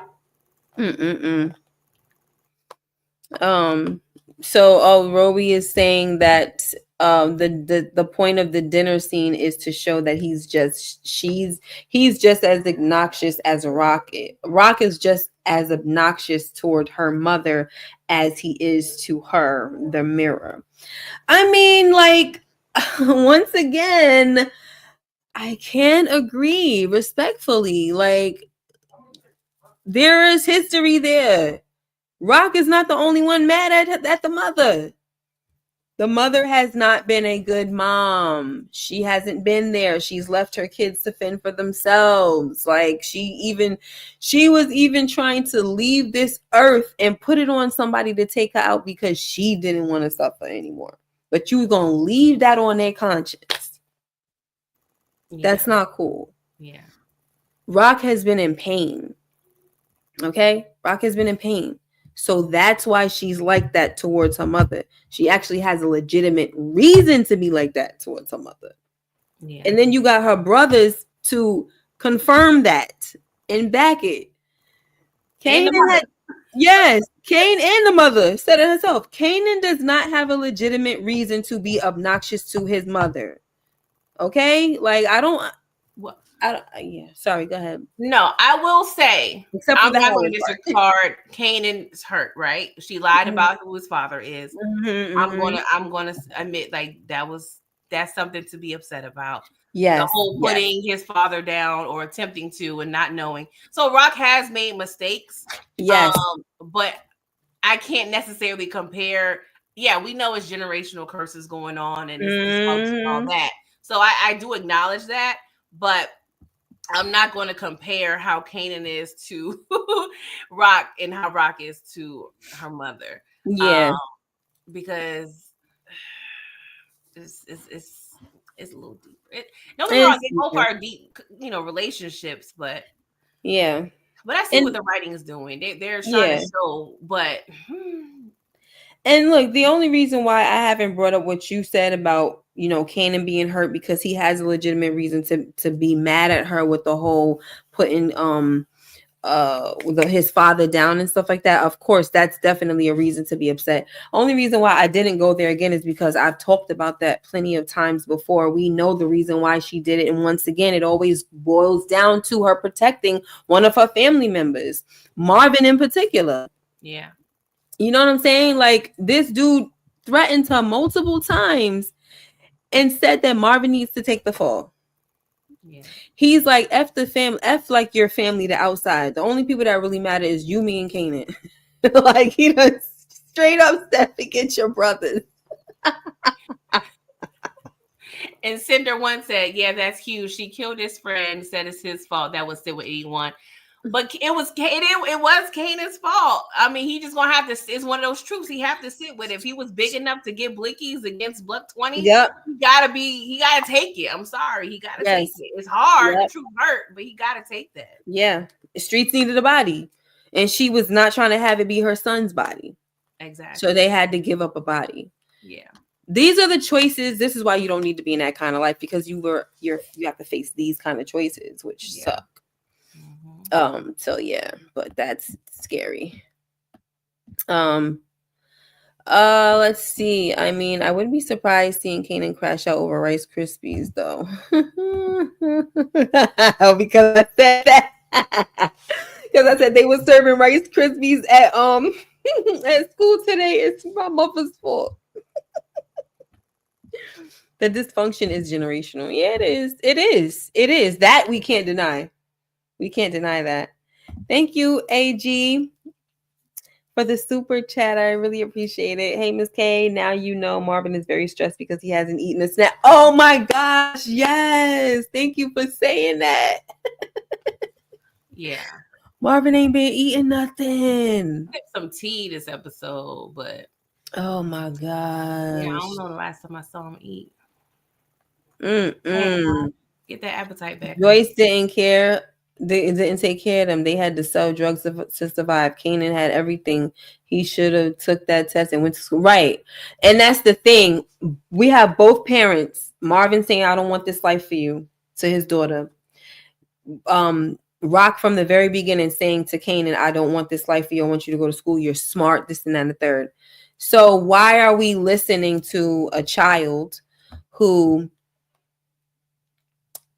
So Roby is saying that the point of the dinner scene is to show that he's just as obnoxious as Rock is. Rock is just as obnoxious toward her mother as he is to her, the mirror. I mean, like, once again, I can't agree respectfully. Like, there is history there. Rock is not the only one mad at the mother. The mother has not been a good mom. She hasn't been there. She's left her kids to fend for themselves. Like, she was even trying to leave this earth and put it on somebody to take her out because she didn't want to suffer anymore. But you were going to leave that on their conscience. Yeah. That's not cool. Yeah. Rock has been in pain. Okay? Rock has been in pain. So that's why she's like that towards her mother. She actually has a legitimate reason to be like that towards her mother. Yeah. And then you got her brothers to confirm that and back it. Kanan yes. Kane and the mother said it herself. Kanan does not have a legitimate reason to be obnoxious to his mother. Okay? Like, I don't. Well, Yeah, sorry, go ahead. no, I will say, Except for I'm the not going Howard to part. disregard Kanan's hurt, right? She lied about who his father is. Mm-hmm. I'm gonna admit, like, that's something to be upset about. The Yes, whole yes, putting his father down or attempting to and not knowing. So Rock has made mistakes, yes. but I can't necessarily compare. Yeah, we know it's generational curses going on and it's dysfunction and all Mm-hmm. that. So I do acknowledge that, but I'm not going to compare how Kanan is to Rock and how Rock is to her mother, Yeah. because it's a little deeper. Don't get me wrong; It's they both are deep, relationships, but yeah. I see what And the writing is doing. They're trying to yeah. show, but And look, the only reason why I haven't brought up what you said about, Kanan being hurt because he has a legitimate reason to be mad at her with the whole putting his father down and stuff like that. Of course, that's definitely a reason to be upset. Only reason why I didn't go there again is because I've talked about that plenty of times before. We know the reason why she did it, and once again, it always boils down to her protecting one of her family members, Marvin in particular. yeah. You know what I'm saying? Like, this dude threatened her multiple times and said that Marvin needs to take the fall. Yeah. He's like, F the family, F like your family to outside. The only people that really matter is you, me, and Kanan. Like, he does straight up said, forget your brothers. And Cinder once said, "Yeah, that's huge. She killed his friend. Said it's his fault. That was still with 81." But it was Kanan's fault. I mean, he just gonna have to. It's one of those truths he have to sit with. If he was big enough to get blickies against Buck 20, Yep. he gotta take it. I'm sorry, he gotta take Yes. it. It's hard. Yep. The truth hurt, but he gotta take that. Yeah. The streets needed a body. And she was not trying to have it be her son's body. Exactly. So they had to give up a body. Yeah. These are the choices. This is why you don't need to be in that kind of life, because you have to face these kind of choices, which suck. So yeah, but that's scary. Let's see. I mean, I wouldn't be surprised seeing Kanan crash out over Rice Krispies though. Because I said that. Because I said they were serving Rice Krispies at at school today. It's my mother's fault. The dysfunction is generational. Yeah, it is. It is. It is. That we can't deny. We can't deny that. Thank you, AG, for the super chat. I really appreciate it. Hey, Miss K, now you know Marvin is very stressed because he hasn't eaten a snack. Oh my gosh, yes. Thank you for saying that. Yeah. Marvin ain't been eating nothing. Get some tea this episode, but Oh my gosh. yeah, I don't know the last time I saw him eat. Mm-mm. Get that appetite back. Joyce didn't care. They didn't take care of them. They had to sell drugs to survive. Kanan had everything. He should have took that test and went to school. Right. And that's the thing. We have both parents. Marvin saying, I don't want this life for you, to his daughter. Rock from the very beginning saying to Kanan, I don't want this life for you. I want you to go to school. You're smart, this and that and the third. So why are we listening to a child who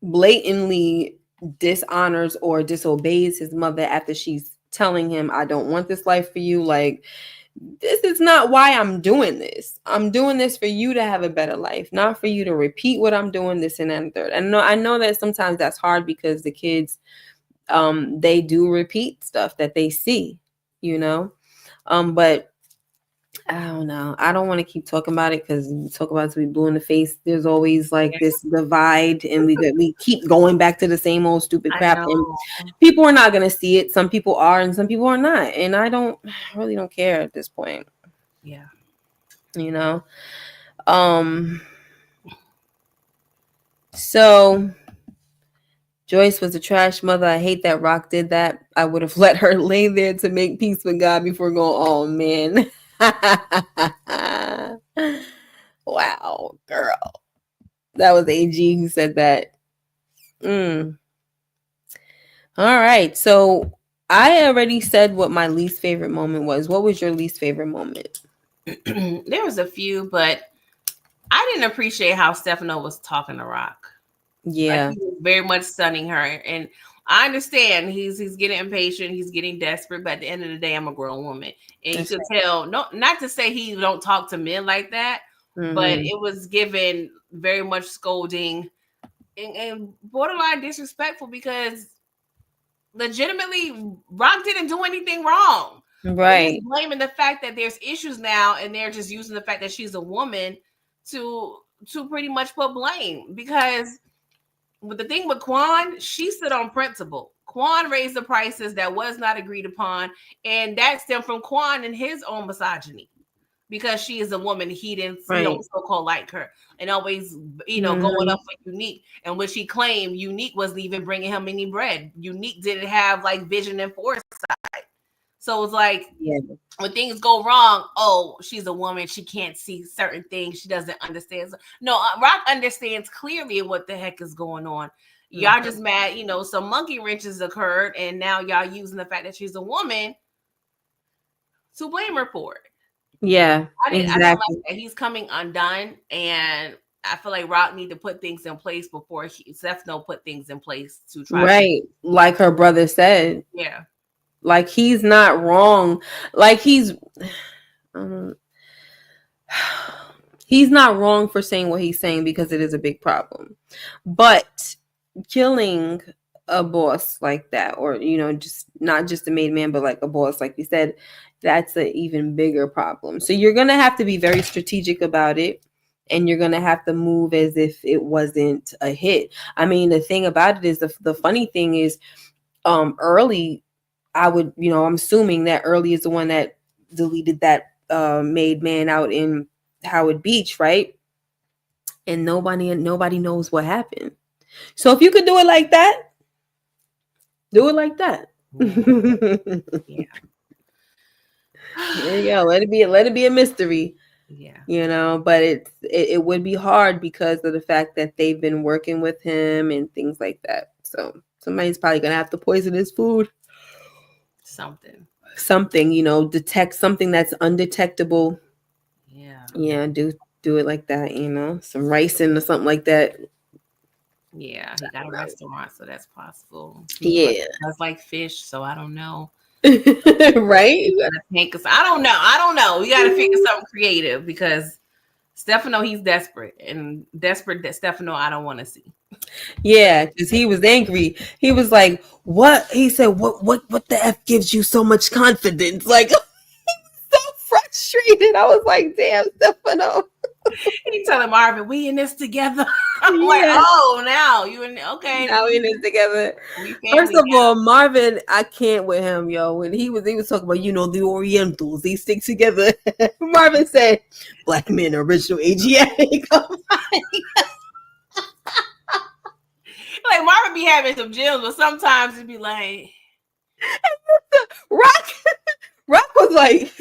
blatantly dishonors or disobeys his mother after she's telling him, I don't want this life for you? Like, this is not why I'm doing this. I'm doing this for you to have a better life, not for you to repeat what I'm doing, this and that and third. I know that sometimes that's hard because the kids, they do repeat stuff that they see, but I don't know. I don't want to keep talking about it because we talk about it to be blue in the face. There's always like this divide, and we keep going back to the same old stupid crap. And people are not gonna see it. Some people are, and some people are not. And I really don't care at this point. Yeah. So Joyce was a trash mother. I hate that Rock did that. I would have let her lay there to make peace with God before going, oh man. Wow, girl. That was AG who said that. All right. So I already said what my least favorite moment was. What was your least favorite moment? There was a few, but I didn't appreciate how Stefano was talking to Rock. Like Yeah. he was very much stunning her, and I understand he's getting impatient, he's getting desperate, but at the end of the day, I'm a grown woman, and you That's could tell. No, not to say he don't talk to men like that, but right. it was given very much scolding and borderline disrespectful because legitimately Rock didn't do anything wrong. They're just Right. blaming the fact that there's issues now, and they're just using the fact that she's a woman to pretty much put blame because but the thing with Quan, she stood on principle. Quan raised the prices that was not agreed upon, and that stemmed from Quan and his own misogyny. Because she is a woman, he don't Right. so-called like her, and always going Mhm. up for Unique. And when she claimed Unique wasn't even bringing him any bread, Unique didn't have like vision and foresight. So it's like Yeah. when things go wrong, oh, she's a woman. She can't see certain things. She doesn't understand. No, Rock understands clearly what the heck is going on. Y'all Mhm. just mad, some monkey wrenches occurred, and now y'all using the fact that she's a woman to blame her for it. Yeah. I don't like Exactly. that. He's coming undone, and I feel like Rock need to put things in place before Stefano put things in place to try to. Right. Like her brother said. Yeah. Like he's not wrong. Like um, he's not wrong for saying what he's saying because it is a big problem. But killing a boss like that, or just not just a made man, but like a boss, like you said, that's an even bigger problem. So you're gonna have to be very strategic about it, and you're gonna have to move as if it wasn't a hit. I mean, the thing about it is the funny thing is, early, I would, I'm assuming that early is the one that deleted that made man out in Howard Beach, right? And nobody knows what happened. So if you could do it like that, do it like that. Yeah. There Yeah. you go. Let it be a mystery, Yeah. but it would be hard because of the fact that they've been working with him and things like that. So somebody's probably gonna have to poison his food. Something, detect something that's undetectable. Yeah. Yeah, do it like that, some ricin or something like that. Yeah, he got a restaurant, so that's possible. He Yeah. does like fish, so I don't know. Right? I don't know. I don't know. We got to figure something creative because Stefano, he's desperate, and desperate that Stefano, I don't want to see. Yeah, because he was angry. He was like, "What?" He said, "What the f gives you so much confidence?" Like, so frustrated. I was like, "Damn, Stefano." He telling Marvin, "We in this together." I'm like, Yeah. "Oh, now you in? Okay, Now we in this together. we First family of now." all, Marvin, I can't with him, yo. When he was talking about, the Orientals, they stick together. Marvin said, "Black men, original Asiatic." Like Marvin be having some gems, but sometimes it be like, Rock, Rock was like,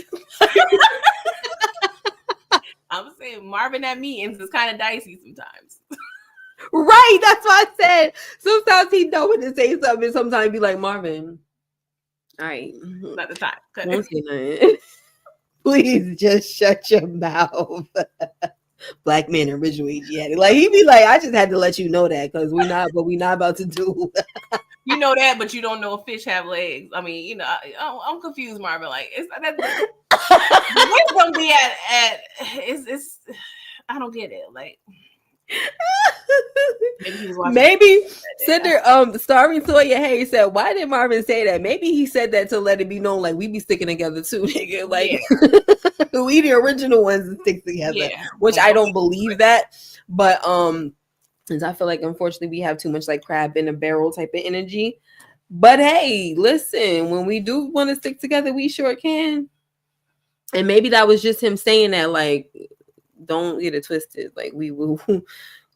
I'm saying Marvin at meetings is kind of dicey sometimes. right. That's what I said. Sometimes he know when to say something. Sometimes he be like, Marvin, all right, Not the time. won't say nothing. Please just shut your mouth. Black man, original Asiatic. Like he be like, I just had to let you know that because we not about to do. You know that, but you don't know if fish have legs. I mean, I'm confused, Marvin. Like, it's that where's gonna be at it's I don't get it. Like, maybe he was watching. Maybe Cinder Starring Toya Hayes said, why did Marvin say that? Maybe he said that to let it be known, like we be sticking together too, nigga. Like we the original ones that stick together. Yeah. Which Like, I don't believe that. But since I feel like unfortunately we have too much like crab in a barrel type of energy. But hey, listen, when we do want to stick together, we sure can. And maybe that was just him saying that, like, don't get it twisted. Like we will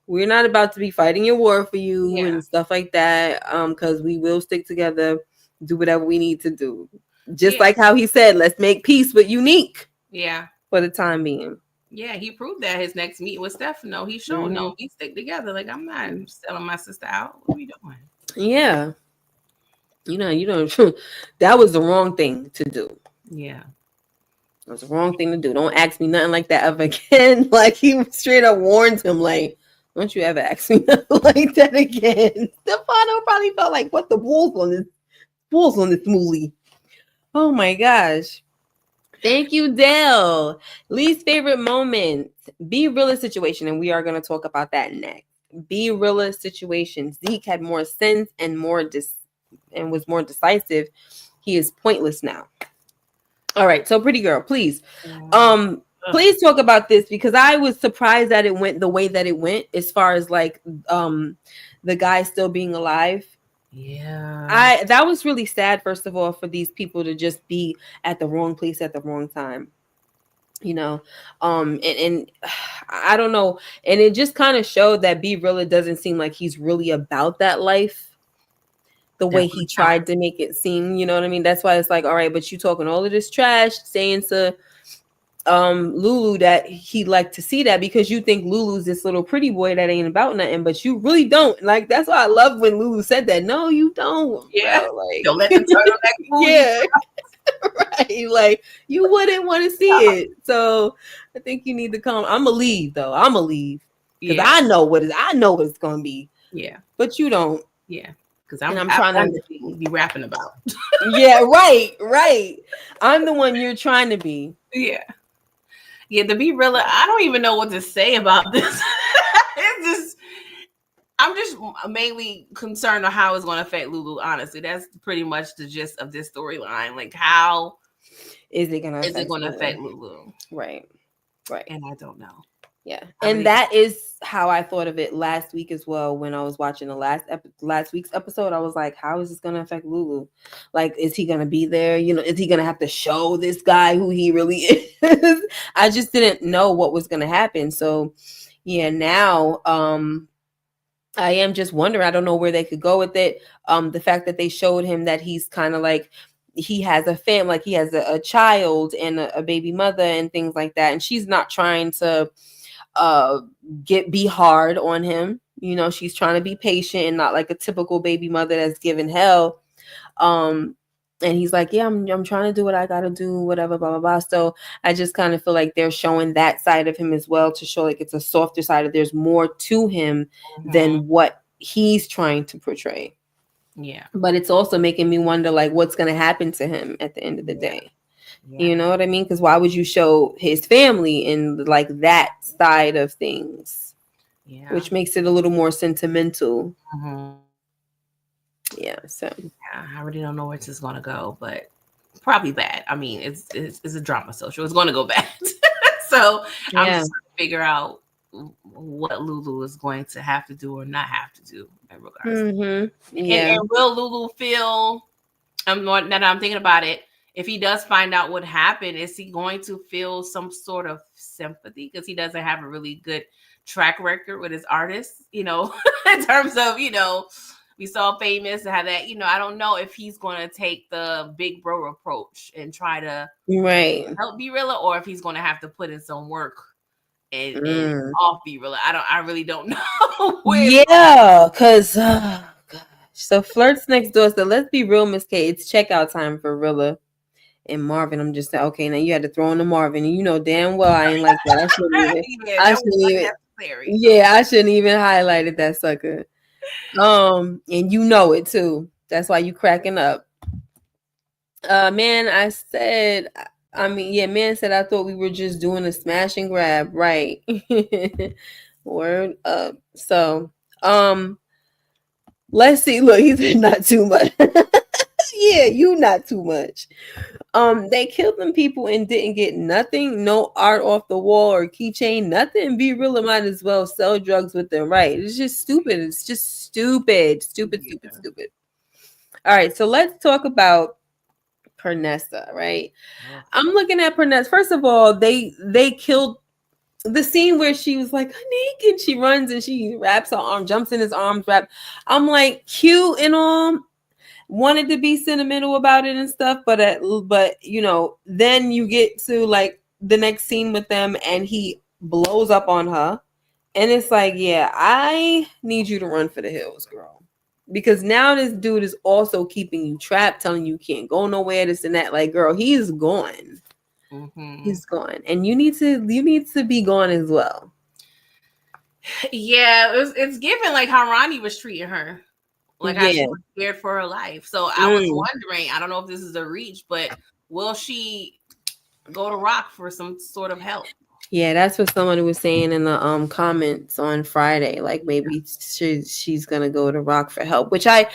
we're not about to be fighting your war for you and stuff like that. Because we will stick together, do whatever we need to do. Just like how he said, let's make peace with Unique. Yeah. For the time being. Yeah, he proved that his next meeting with Stefano. He showed no, we stick together. Like, I'm not selling my sister out. What are we doing? Yeah. You don't. That was the wrong thing to do. Yeah. It was the wrong thing to do. Don't ask me nothing like that ever again. Like he straight up warns him, like, don't you ever ask me nothing like that again. Stefano probably felt like, what the wolves on this movie. Oh my gosh. Thank you, Dale. Least favorite moment. Be realist situation, and we are going to talk about that next. Be realist situation. Zeke had more sense and was more decisive. He is pointless now. All right, so pretty girl, please. Please talk about this because I was surprised that it went the way that it went as far as like the guy still being alive. Yeah. That was really sad, first of all, for these people to just be at the wrong place at the wrong time. You know, and I don't know, and it just kind of showed that B Rilla doesn't seem like he's really about that life the way he tried to make it seem. You know what I mean? That's why it's like, all right, but you talking all of this trash, saying to Lulu that he'd like to see that because you think Lulu's this little pretty boy that ain't about nothing, but you really don't. Like that's why I love when Lulu said that. No, you don't. Yeah, bro. Like don't let the turtleneck fool yeah. Right, like you wouldn't want to see it. So I think you need to come. I'm gonna leave though. I'm gonna leave because I know what it's gonna be. Yeah, but you don't. Yeah, because I'm trying to be rapping about. Yeah, right. I'm the one you're trying to be. Yeah. To be real, I don't even know what to say about this. I'm just mainly concerned on how it's going to affect Lulu. Honestly, that's pretty much the gist of this storyline. Like, how is it going to affect Lulu? Right. And I don't know. Yeah, and that is how I thought of it last week as well. When I was watching the last week's episode, I was like, "How is this going to affect Lulu? Like, is he going to be there? You know, is he going to have to show this guy who he really is?" I just didn't know what was going to happen. So, yeah, now I am just wondering. I don't know where they could go with it. The fact that they showed him that he's kind of like he has a family, like he has a child and a baby mother and things like that, and she's not trying to be hard on him. You know, she's trying to be patient and not like a typical baby mother that's giving hell. And he's like, yeah, I'm trying to do what I gotta do, whatever, blah blah blah. So I just kind of feel like they're showing that side of him as well to show like it's a softer side of there's more to him than what he's trying to portray. Yeah, but it's also making me wonder like what's gonna happen to him at the end of the day. You know what I mean? Because why would you show his family in like that side of things? Yeah. Which makes it a little more sentimental. Yeah. So I really don't know where this is going to go, but probably bad. I mean, it's a drama social. It's going to go bad. So I'm just trying to figure out what Lulu is going to have to do or not have to do in regards. And will Lulu feel? Now that I'm thinking about it, if he does find out what happened, is he going to feel some sort of sympathy because he doesn't have a really good track record with his artists, you know, in terms of, you know, we saw Famous and have that, you know, I don't know if he's going to take the big bro approach and try to help Be Rilla, or if he's going to have to put in some work and off Be Rilla. I really don't know. Because so Flirts Next Door said, let's be real, Miss K, it's checkout time for Rilla. And Marvin, I'm just saying, okay, now you had to throw in the Marvin, and you know damn well I ain't like that. I shouldn't even highlighted that sucker. And you know it too. That's why you cracking up. Man said I thought we were just doing a smash and grab, right? Word up. So, let's see. Look, he said not too much. Yeah, you not too much. They killed them people and didn't get nothing, no art off the wall or keychain, nothing. Be real, might as well sell drugs with them, right? It's just stupid. It's just stupid. All right, so let's talk about Pernessa, right? I'm looking at Pernessa. First of all, they killed the scene where she was like, Honey, and she runs and she wraps her arm, jumps in his arms, I'm like, cute and all. Wanted to be sentimental about it and stuff, but you know, then you get to like the next scene with them and he blows up on her and it's like, yeah, I need you to run for the hills, girl. because now this dude is also keeping you trapped, telling you can't go nowhere, this and that. Like, girl, he's gone. Mm-hmm. He's gone, and you need to be gone as well. Yeah, it's given like how Ronnie was treating her, like how she Yeah. was scared for her life. So I was wondering, I don't know if this is a reach, but will she go to Rock for some sort of help? Yeah, that's what someone was saying in the comments on Friday. Like maybe she's gonna go to Rock for help, which I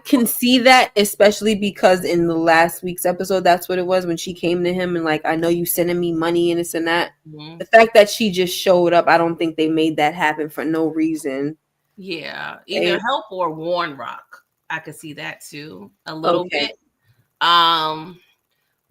can see that, especially because in the last week's episode, that's what it was when she came to him and like, I know you sending me money and this and that. Mm-hmm. The fact that she just showed up, I don't think they made that happen for no reason. Yeah, either help or warn Rock. I could see that too a little Okay. bit.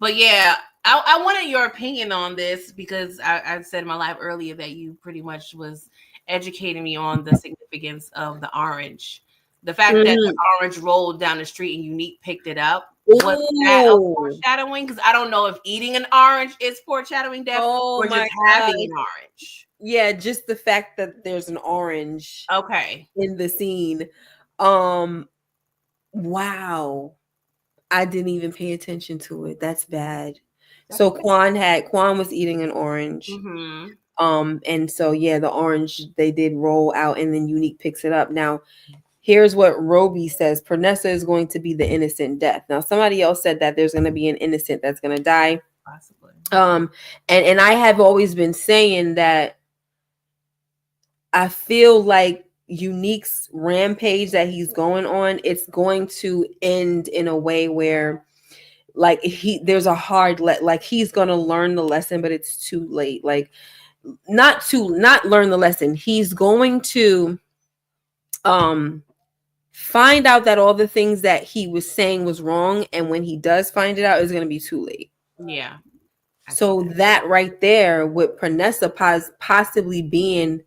But yeah, I wanted your opinion on this because I said in my live earlier that you pretty much was educating me on the significance of the orange. The fact that the orange rolled down the street and Unique picked it up. Was that a foreshadowing? Because I don't know if eating an orange is foreshadowing death or just having an orange. Yeah, just the fact that there's an orange in the scene. Wow. I didn't even pay attention to it. That's bad. So Quan was eating an orange. Mm-hmm. And so yeah, the orange they did roll out and then Unique picks it up. Now, here's what Roby says. Pernessa is going to be the innocent death. Now, somebody else said that there's gonna be an innocent that's gonna die. Possibly. And I have always been saying that I feel like Unique's rampage that he's going on, it's going to end in a way where like there's a hard like he's gonna learn the lesson, but it's too late. Like not learn the lesson. He's going to find out that all the things that he was saying was wrong, and when he does find it out, it's gonna be too late. Yeah. So that right there with Pernessa possibly being,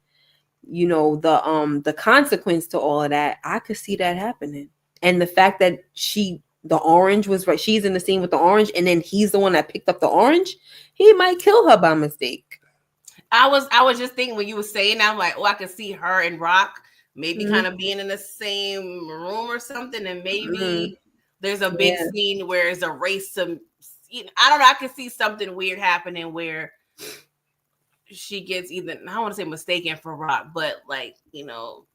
you know, the consequence to all of that, I could see that happening. And the fact that the orange was right, she's in the scene with the orange, and then he's the one that picked up the orange, he might kill her by mistake. I was just thinking when you were saying that, I'm like, oh, I could see her and Rock maybe kind of being in the same room or something, and maybe there's a big scene where it's a race to, I don't know, I could see something weird happening where she gets either, I don't want to say mistaken for Rock, but like, you know,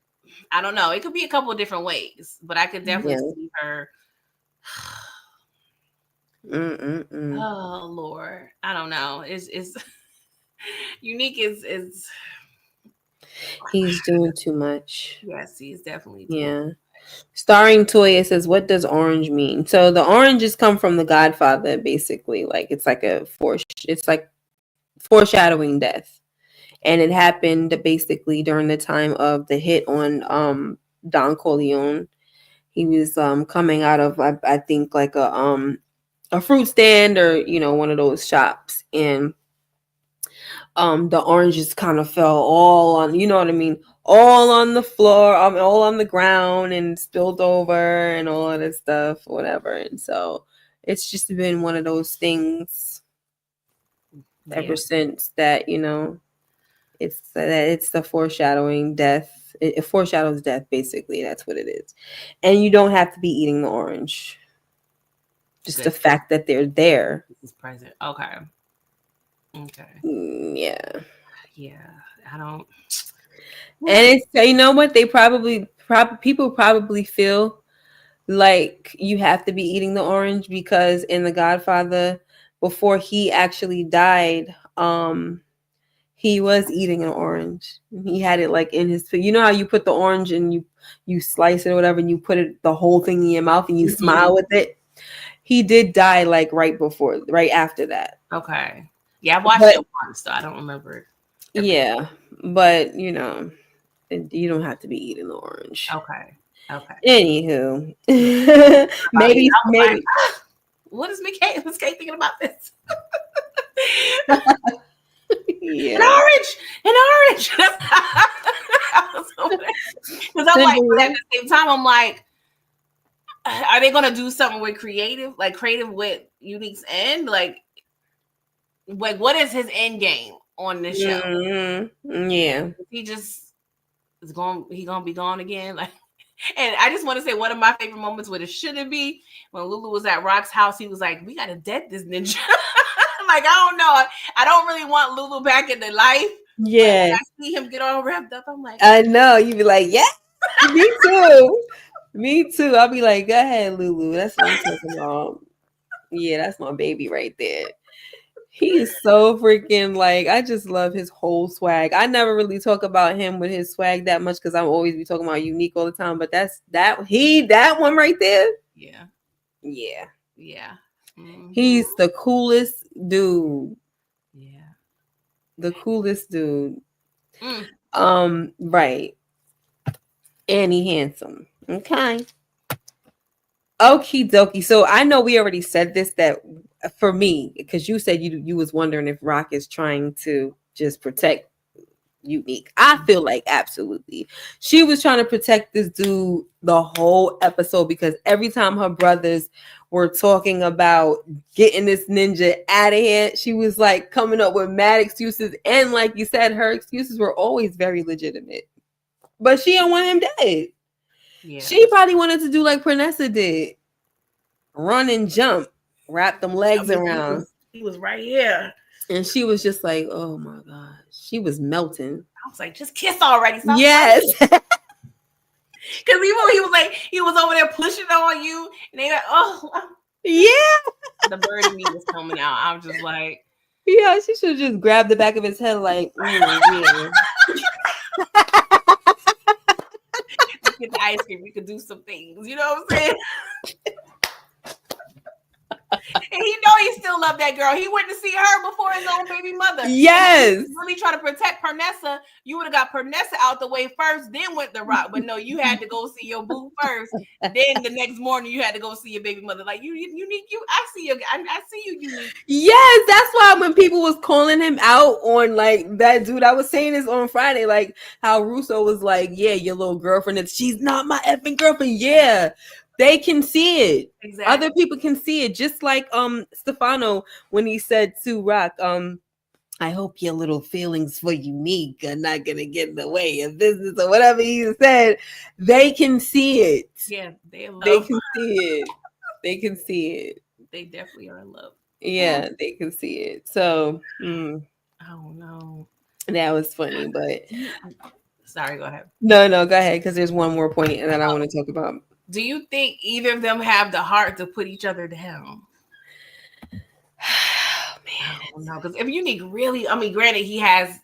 I don't know. It could be a couple of different ways, but I could definitely see her. Oh Lord, I don't know. It's Unique is he's doing too much. Yes, he's definitely doing too much. Starring Toya says, what does orange mean? So the oranges come from the Godfather, basically. Like it's like it's like foreshadowing death. And it happened basically during the time of the hit on Don Corleone. He was coming out of I think like a fruit stand or, you know, one of those shops, and the oranges kind of fell all on, you know what I mean, all on the floor, all on the ground and spilled over and all of this stuff, whatever. And so it's just been one of those things ever since that, you know, it's the foreshadowing death. It foreshadows death, basically. That's what it is. And you don't have to be eating the orange. Just the fact that they're there. This is present. Okay. Yeah. I don't. And it's, you know what, they people probably feel like you have to be eating the orange because in The Godfather, before he actually died, he was eating an orange. He had it like in his, you know how you put the orange and you slice it or whatever and you put it the whole thing in your mouth and you smile with it. He did die like right after that. Okay. Yeah, I watched it once, so I don't remember. Yeah, but you know, you don't have to be eating the orange. Okay. Anywho, maybe. Like, what is Miss K thinking about this? An orange. Because I'm like, but at the same time, I'm like, are they gonna do something with creative with Unique's end? Like what is his end game on this show? Yeah, he just is he gonna be gone again? Like And I just want to say one of my favorite moments with it shouldn't be when Lulu was at Rock's house. He was like, "We gotta dead this ninja." Like, I don't know. I don't really want Lulu back in the life. But when Yeah, I see him get all wrapped up, I'm like, I know. You be like, yeah, me too. Me too. I'll be like, go ahead, Lulu. That's what I'm talking about. Yeah, that's my baby right there. He's so freaking like I just love his whole swag. I never really talk about him with his swag that much because I'm always be talking about Unique all the time. But that one right there. yeah, Yeah, yeah, mm-hmm. he's the coolest dude. Yeah, The coolest dude. mm. Right. And he handsome. Okay. Okie dokie. So I know we already said this that for me, because you said you was wondering if Rock is trying to just protect Unique. I feel like absolutely. She was trying to protect this dude the whole episode because every time her brothers were talking about getting this ninja out of here, she was like coming up with mad excuses. And like you said, her excuses were always very legitimate. But she don't want him dead. Yeah. She probably wanted to do like Pernessa did. Run and jump. Wrap them legs around. He was right here. And she was just like, oh my God. She was melting. I was like, just kiss already. Stop yes. Because he was like, he was over there pushing on you. And they were like, oh. Yeah. The bird in me was coming out. I was just like. Yeah, she should just grab the back of his head like, yeah. Get the ice cream. We could do some things. You know what I'm saying? And he know he still loved that girl. He went to see her before his own baby mother. Yes. Really try to protect Pernessa. You would have got Pernessa out the way first, then went the Rock. But no, you had to go see your boo first. Then the next morning, you had to go see your baby mother. Like, you need you. I see you. I see you. Unique. Yes, that's why when people was calling him out on like that dude, I was saying this on Friday, like how Russo was like, yeah, your little girlfriend, she's not my effing girlfriend. Yeah. They can see it. Exactly. Other people can see it. Just like Stefano when he said to Rock, I hope your little feelings for Unique are not gonna get in the way of business or whatever he said. They can see it. Yeah, they can see it. They can see it. They definitely are in love. Yeah, they can see it. So oh no. That was funny, but sorry, go ahead. No, go ahead, because there's one more point that I want to talk about. Do you think either of them have the heart to put each other down? Man, no, because if Unique really, I mean, granted, he's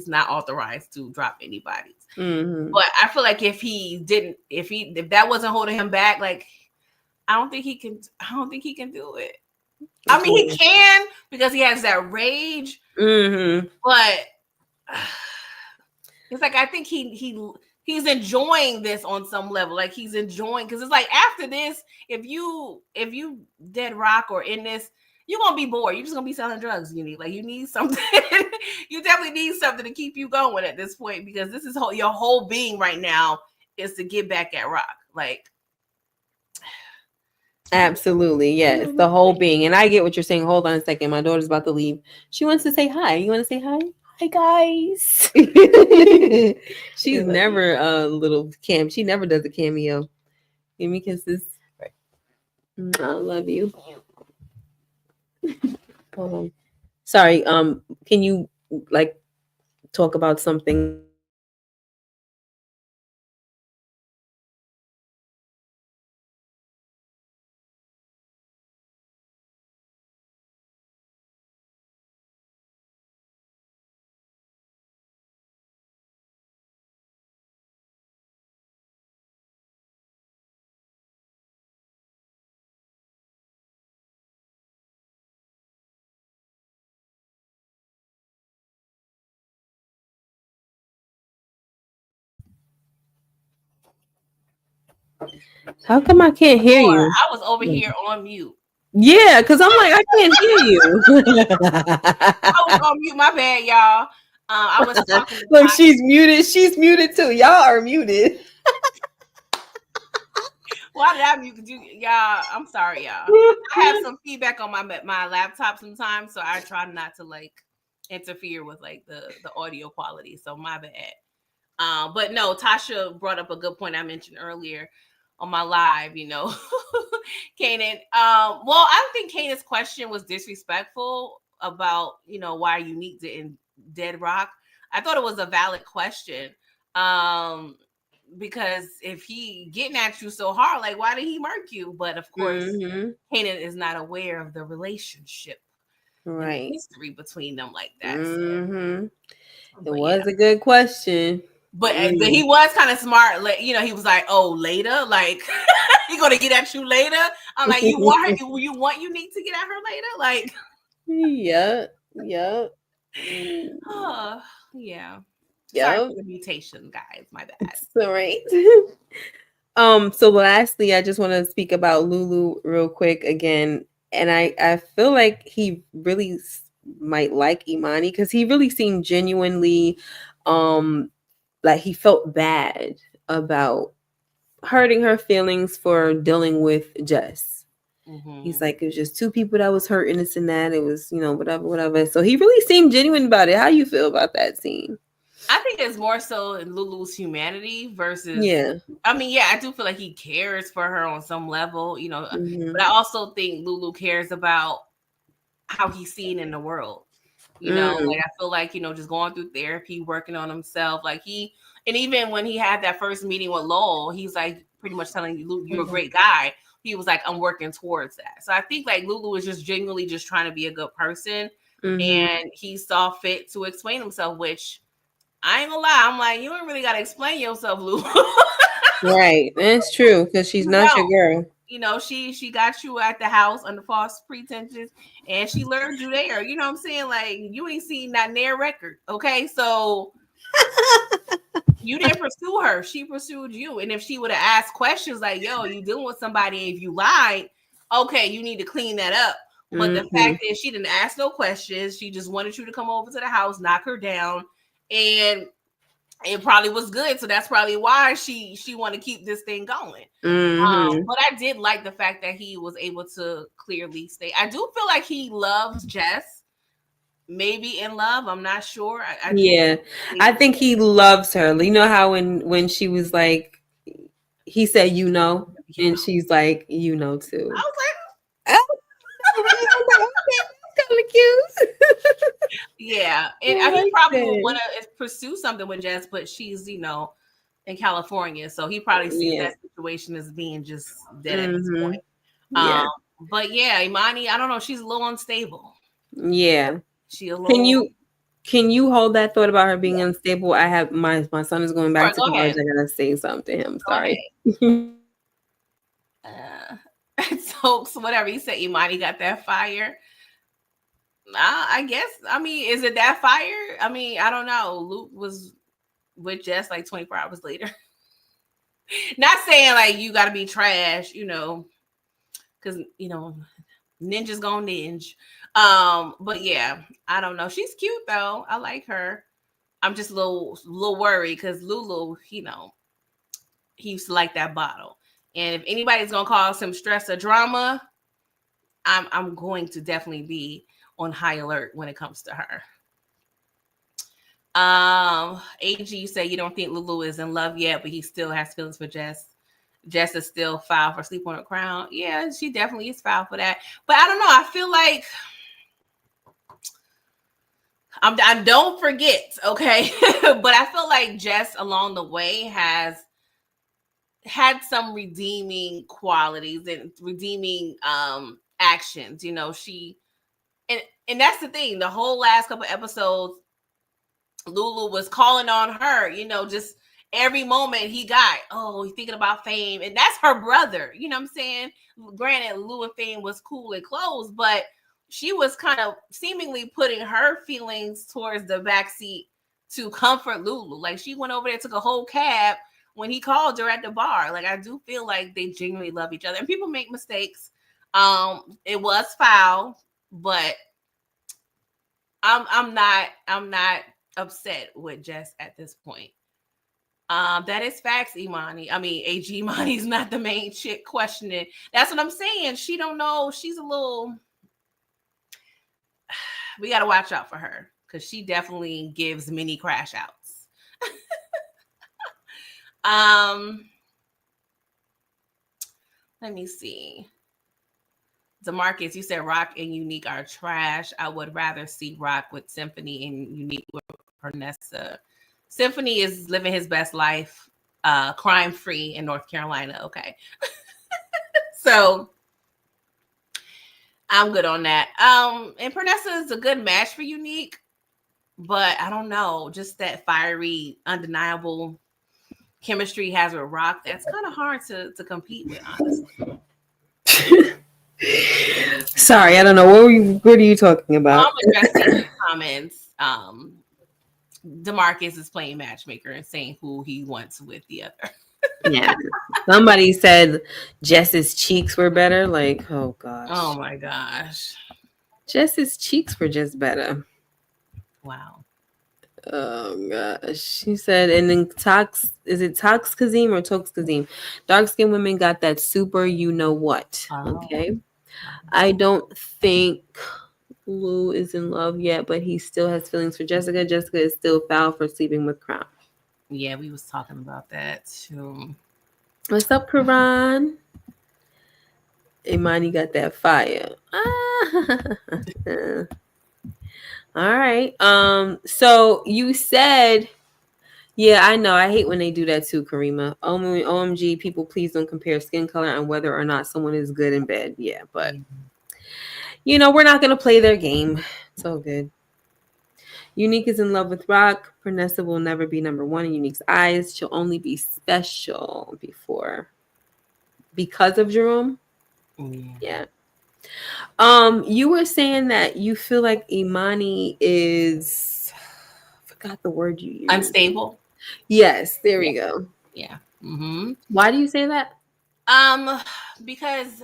not authorized to drop anybody's. Mm-hmm. But I feel like if that wasn't holding him back, like I don't think he can do it. I mean, he can because he has that rage. Mm-hmm. But it's like I think he's enjoying this on some level. Like he's enjoying because it's like after this, if you dead Rock or in this, you're gonna be bored. You're just gonna be selling drugs. You need something. You definitely need something to keep you going at this point because this is your whole being right now is to get back at Rock. Like absolutely, yes, the whole being. And I get what you're saying. Hold on a second. My daughter's about to leave. She wants to say hi. You want to say hi? Hi guys. She's never a little cam. She never does a cameo. Give me kisses. I love you. Hold on. Sorry. Can you like talk about something? How come I can't hear you? I was over here on mute. Yeah, because I'm like, I can't hear you. I was on mute. My bad, y'all. I was talking. Look, she's muted. She's muted too. Y'all are muted. Why did I mute you, y'all? I'm sorry, y'all. I have some feedback on my laptop sometimes, so I try not to like interfere with like the audio quality. So my bad. But no, Tasha brought up a good point I mentioned earlier on my live, Kanan. Well, I don't think Kanan's question was disrespectful about, why Unique didn't dead Rock. I thought it was a valid question. Because if he getting at you so hard, like, why did he murk you? But of course, Kanan is not aware of the relationship and the Right. history between them like that. It was a good question. But he was kind of smart. He was like, "Oh, later, like he gonna get at you later." I'm like, "You want her? You want Unique to get at her later?" Like, yeah. oh, yeah. Sorry Yep. for the mutation, guys. My bad. It's all right. So lastly, I just want to speak about Lulu real quick again. And I feel like he really might like Imani because he really seemed genuinely like he felt bad about hurting her feelings for dealing with Jess. He's like, it was just two people that was hurting this and that. It was, whatever. So he really seemed genuine about it. How you feel about that scene? I think it's more so in Lulu's humanity versus. Yeah. I mean, yeah, I do feel like he cares for her on some level, but I also think Lulu cares about how he's seen in the world. Like I feel like, just going through therapy, working on himself. Like and even when he had that first meeting with Lowell, he's like pretty much telling you, you're a great guy. He was like, I'm working towards that. So I think like Lulu is just genuinely just trying to be a good person. And he saw fit to explain himself, which I ain't gonna lie. I'm like, you don't really got to explain yourself, Lulu. Right. That's true. Because she's not your girl. She got you at the house under false pretenses and she lured you there. You know what I'm saying? Like, you ain't seen that near record. Okay. So you didn't pursue her. She pursued you. And if she would have asked questions like, yo, you dealing with somebody, if you lied, okay, you need to clean that up. But the fact is she didn't ask no questions. She just wanted you to come over to the house, knock her down, and it probably was good. So that's probably why she wanted to keep this thing going. But I did like the fact that he was able to clearly state. I do feel like he loves Jess. Maybe in love, I'm not sure. I think he loves her. You know how when she was like, he said, and she's like, too. I was like, oh, that's kind of cute. Yeah, and he probably would want to pursue something with Jess, but she's in California, so he probably sees that situation as being just dead at this point. But yeah, Imani, I don't know, she's a little unstable. Yeah, she a little. Can you hold that thought about her being unstable? I have my son is going back to college. Ahead. I gotta say something to him. Sorry. So whatever you said, Imani got that fire. I guess. I mean, is it that fire? I mean, I don't know. Luke was with Jess like 24 hours later. Not saying like you got to be trash, because ninjas gonna ninja. But yeah, I don't know. She's cute though. I like her. I'm just a little worried because Lulu, he used to like that bottle. And if anybody's gonna cause some stress or drama, I'm going to definitely be on high alert when it comes to her. AG, you say you don't think Lulu is in love yet, but he still has feelings for Jess. Jess is still foul for sleep on a crown. Yeah, she definitely is foul for that. But I don't know. I feel like I don't forget, okay? But I feel like Jess along the way has had some redeeming qualities and redeeming actions. She and that's the thing. The whole last couple episodes, Lulu was calling on her, just every moment he got, he's thinking about Fame. And that's her brother. You know what I'm saying? Granted, Lulu and Fame was cool and close, but she was kind of seemingly putting her feelings towards the backseat to comfort Lulu. Like she went over there, took a whole cab when he called her at the bar. Like I do feel like they genuinely love each other. And people make mistakes. It was foul, but I'm not upset with Jess at this point. That is facts, Imani. I mean, AG Imani's not the main chick questioning. That's what I'm saying. She don't know. She's a little. We got to watch out for her because she definitely gives mini crash outs. Um, let me see. DeMarcus, you said Rock and Unique are trash. I would rather see Rock with Symphony and Unique with Pernessa. Symphony is living his best life, crime free in North Carolina. Okay. So I'm good on that. And Pernessa is a good match for Unique, but I don't know, just that fiery, undeniable chemistry he has with Rock. That's kind of hard to compete with, honestly. Sorry, I don't know. What are you talking about? I'm addressing comments. DeMarcus is playing matchmaker and saying who he wants with the other. Yeah. Somebody said Jess's cheeks were better. Like, oh gosh. Oh my gosh. Jess's cheeks were just better. Wow. Oh gosh. She said, and then is it Toxkazim or Toxkazim? Dark skinned women got that super you know what. Okay. I don't think Lou is in love yet, but he still has feelings for Jessica. Jessica is still foul for sleeping with Crown. Yeah, we was talking about that too. What's up, Karan? Imani got that fire. All right. So you said, yeah, I know. I hate when they do that too, Karima. OMG, people, please don't compare skin color and whether or not someone is good in bed. Yeah, but we're not gonna play their game. It's all good. Unique is in love with Rock. Pernessa will never be number one in Unique's eyes. She'll only be special because of Jerome. Yeah. You were saying that you feel like Imani is, I forgot the word you used. Unstable. Yes, there we go. Yeah. Mm-hmm. Why do you say that? Because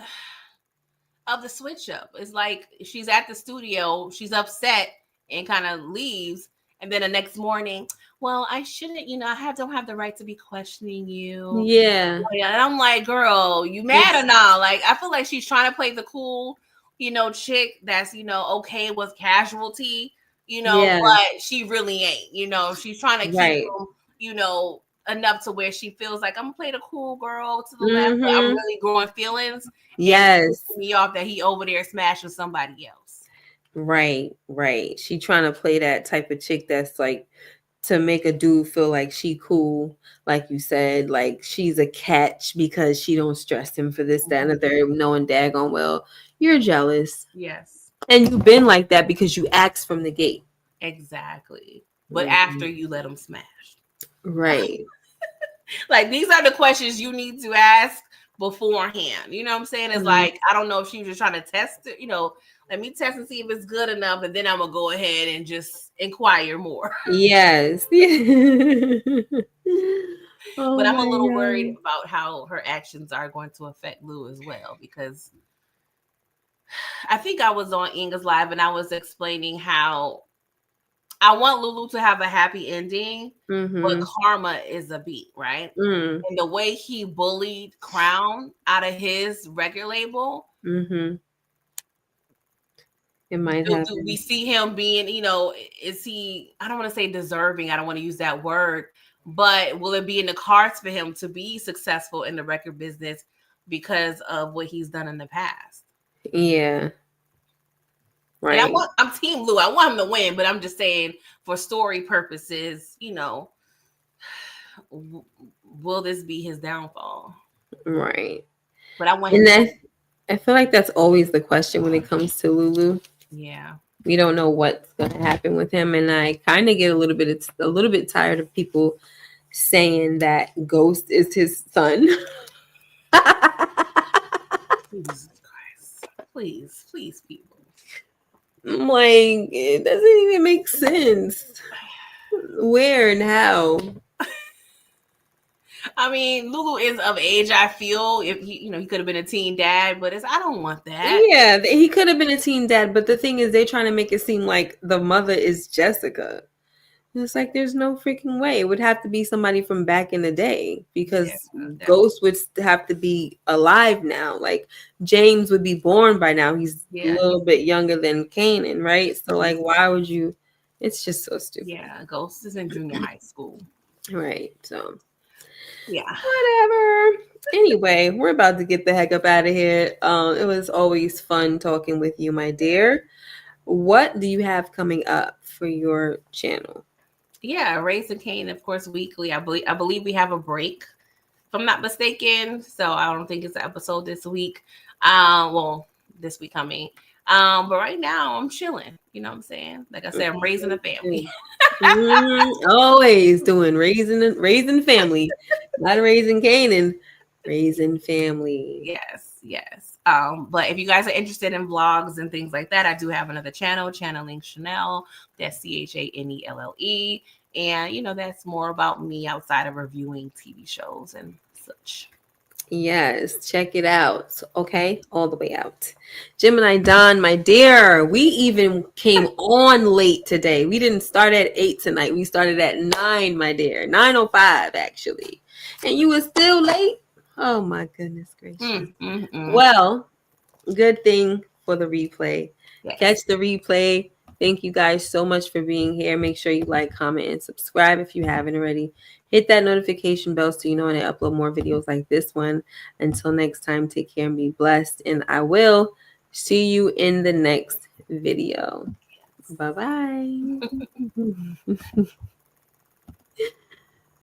of the switch up. It's like she's at the studio, she's upset and kind of leaves, and then the next morning, well, I shouldn't, I don't have the right to be questioning you. Yeah. And I'm like, girl, you mad or not? Like, I feel like she's trying to play the cool, chick that's, okay with casualty, but she really ain't, she's trying to keep them, enough to where she feels like I'm gonna play the cool girl to the left, but I'm really growing feelings. Yes. And me off that he over there smashing somebody else. Right. She trying to play that type of chick that's like to make a dude feel like she cool, like you said, like she's a catch because she don't stress him for this, that, and the third, knowing daggone well you're jealous. Yes. And you've been like that because you asked from the gate. Exactly. But after you let him smash. Right. Like, these are the questions you need to ask beforehand. You know what I'm saying? It's like, I don't know if she was just trying to test it, let me test and see if it's good enough, and then I'm gonna go ahead and just inquire more. Yes. But I'm a little worried about how her actions are going to affect Lou as well, because I think I was on Inga's live and I was explaining how I want Lulu to have a happy ending, but karma is a beat, right? And the way he bullied Crown out of his record label, it might happen. Do we see him being, is he, I don't want to say deserving, I don't want to use that word, but will it be in the cards for him to be successful in the record business because of what he's done in the past? Yeah. Right. And I'm Team Lou. I want him to win, but I'm just saying for story purposes, will this be his downfall? Right. But I want him I feel like that's always the question when it comes to Lulu. Yeah. We don't know what's going to happen with him, and I kind of get a little bit tired of people saying that Ghost is his son. Jesus Christ. Please, people. I'm like, it doesn't even make sense. Where and how? I mean, Lulu is of age, I feel. If he could have been a teen dad, but I don't want that. Yeah, he could have been a teen dad, but the thing is, they're trying to make it seem like the mother is Jessica. It's like there's no freaking way. It would have to be somebody from back in the day because Ghost would have to be alive now. Like James would be born by now. He's a little bit younger than Kanan, right? So like, why would you? It's just so stupid. Yeah, Ghost is in junior high school. Right. So Yeah. Whatever. Anyway, we're about to get the heck up out of here. It was always fun talking with you, my dear. What do you have coming up for your channel? Yeah, Raising Cane, of course, weekly. I believe we have a break, if I'm not mistaken. So I don't think it's an episode this week. Well, this week coming. But right now I'm chilling. You know what I'm saying? Like I said, I'm raising a family. Always doing raising family, not raising Kanan, raising family. Yes, yes. But if you guys are interested in vlogs and things like that, I do have another channel, Channeling Chanel. That's CHANELLE. And that's more about me outside of reviewing TV shows and such. Yes, check it out. Okay, all the way out. Gemini Don, my dear, we even came on late today. We didn't start at 8 tonight. We started at 9, my dear. 9:05 actually. And you were still late? Oh my goodness gracious. Well, good thing for the replay. Yes. Catch the replay. Thank you guys so much for being here. Make sure you like, comment, and subscribe if you haven't already. Hit that notification bell so you know when I upload more videos like this one. Until next time, take care and be blessed. And I will see you in the next video. Bye-bye.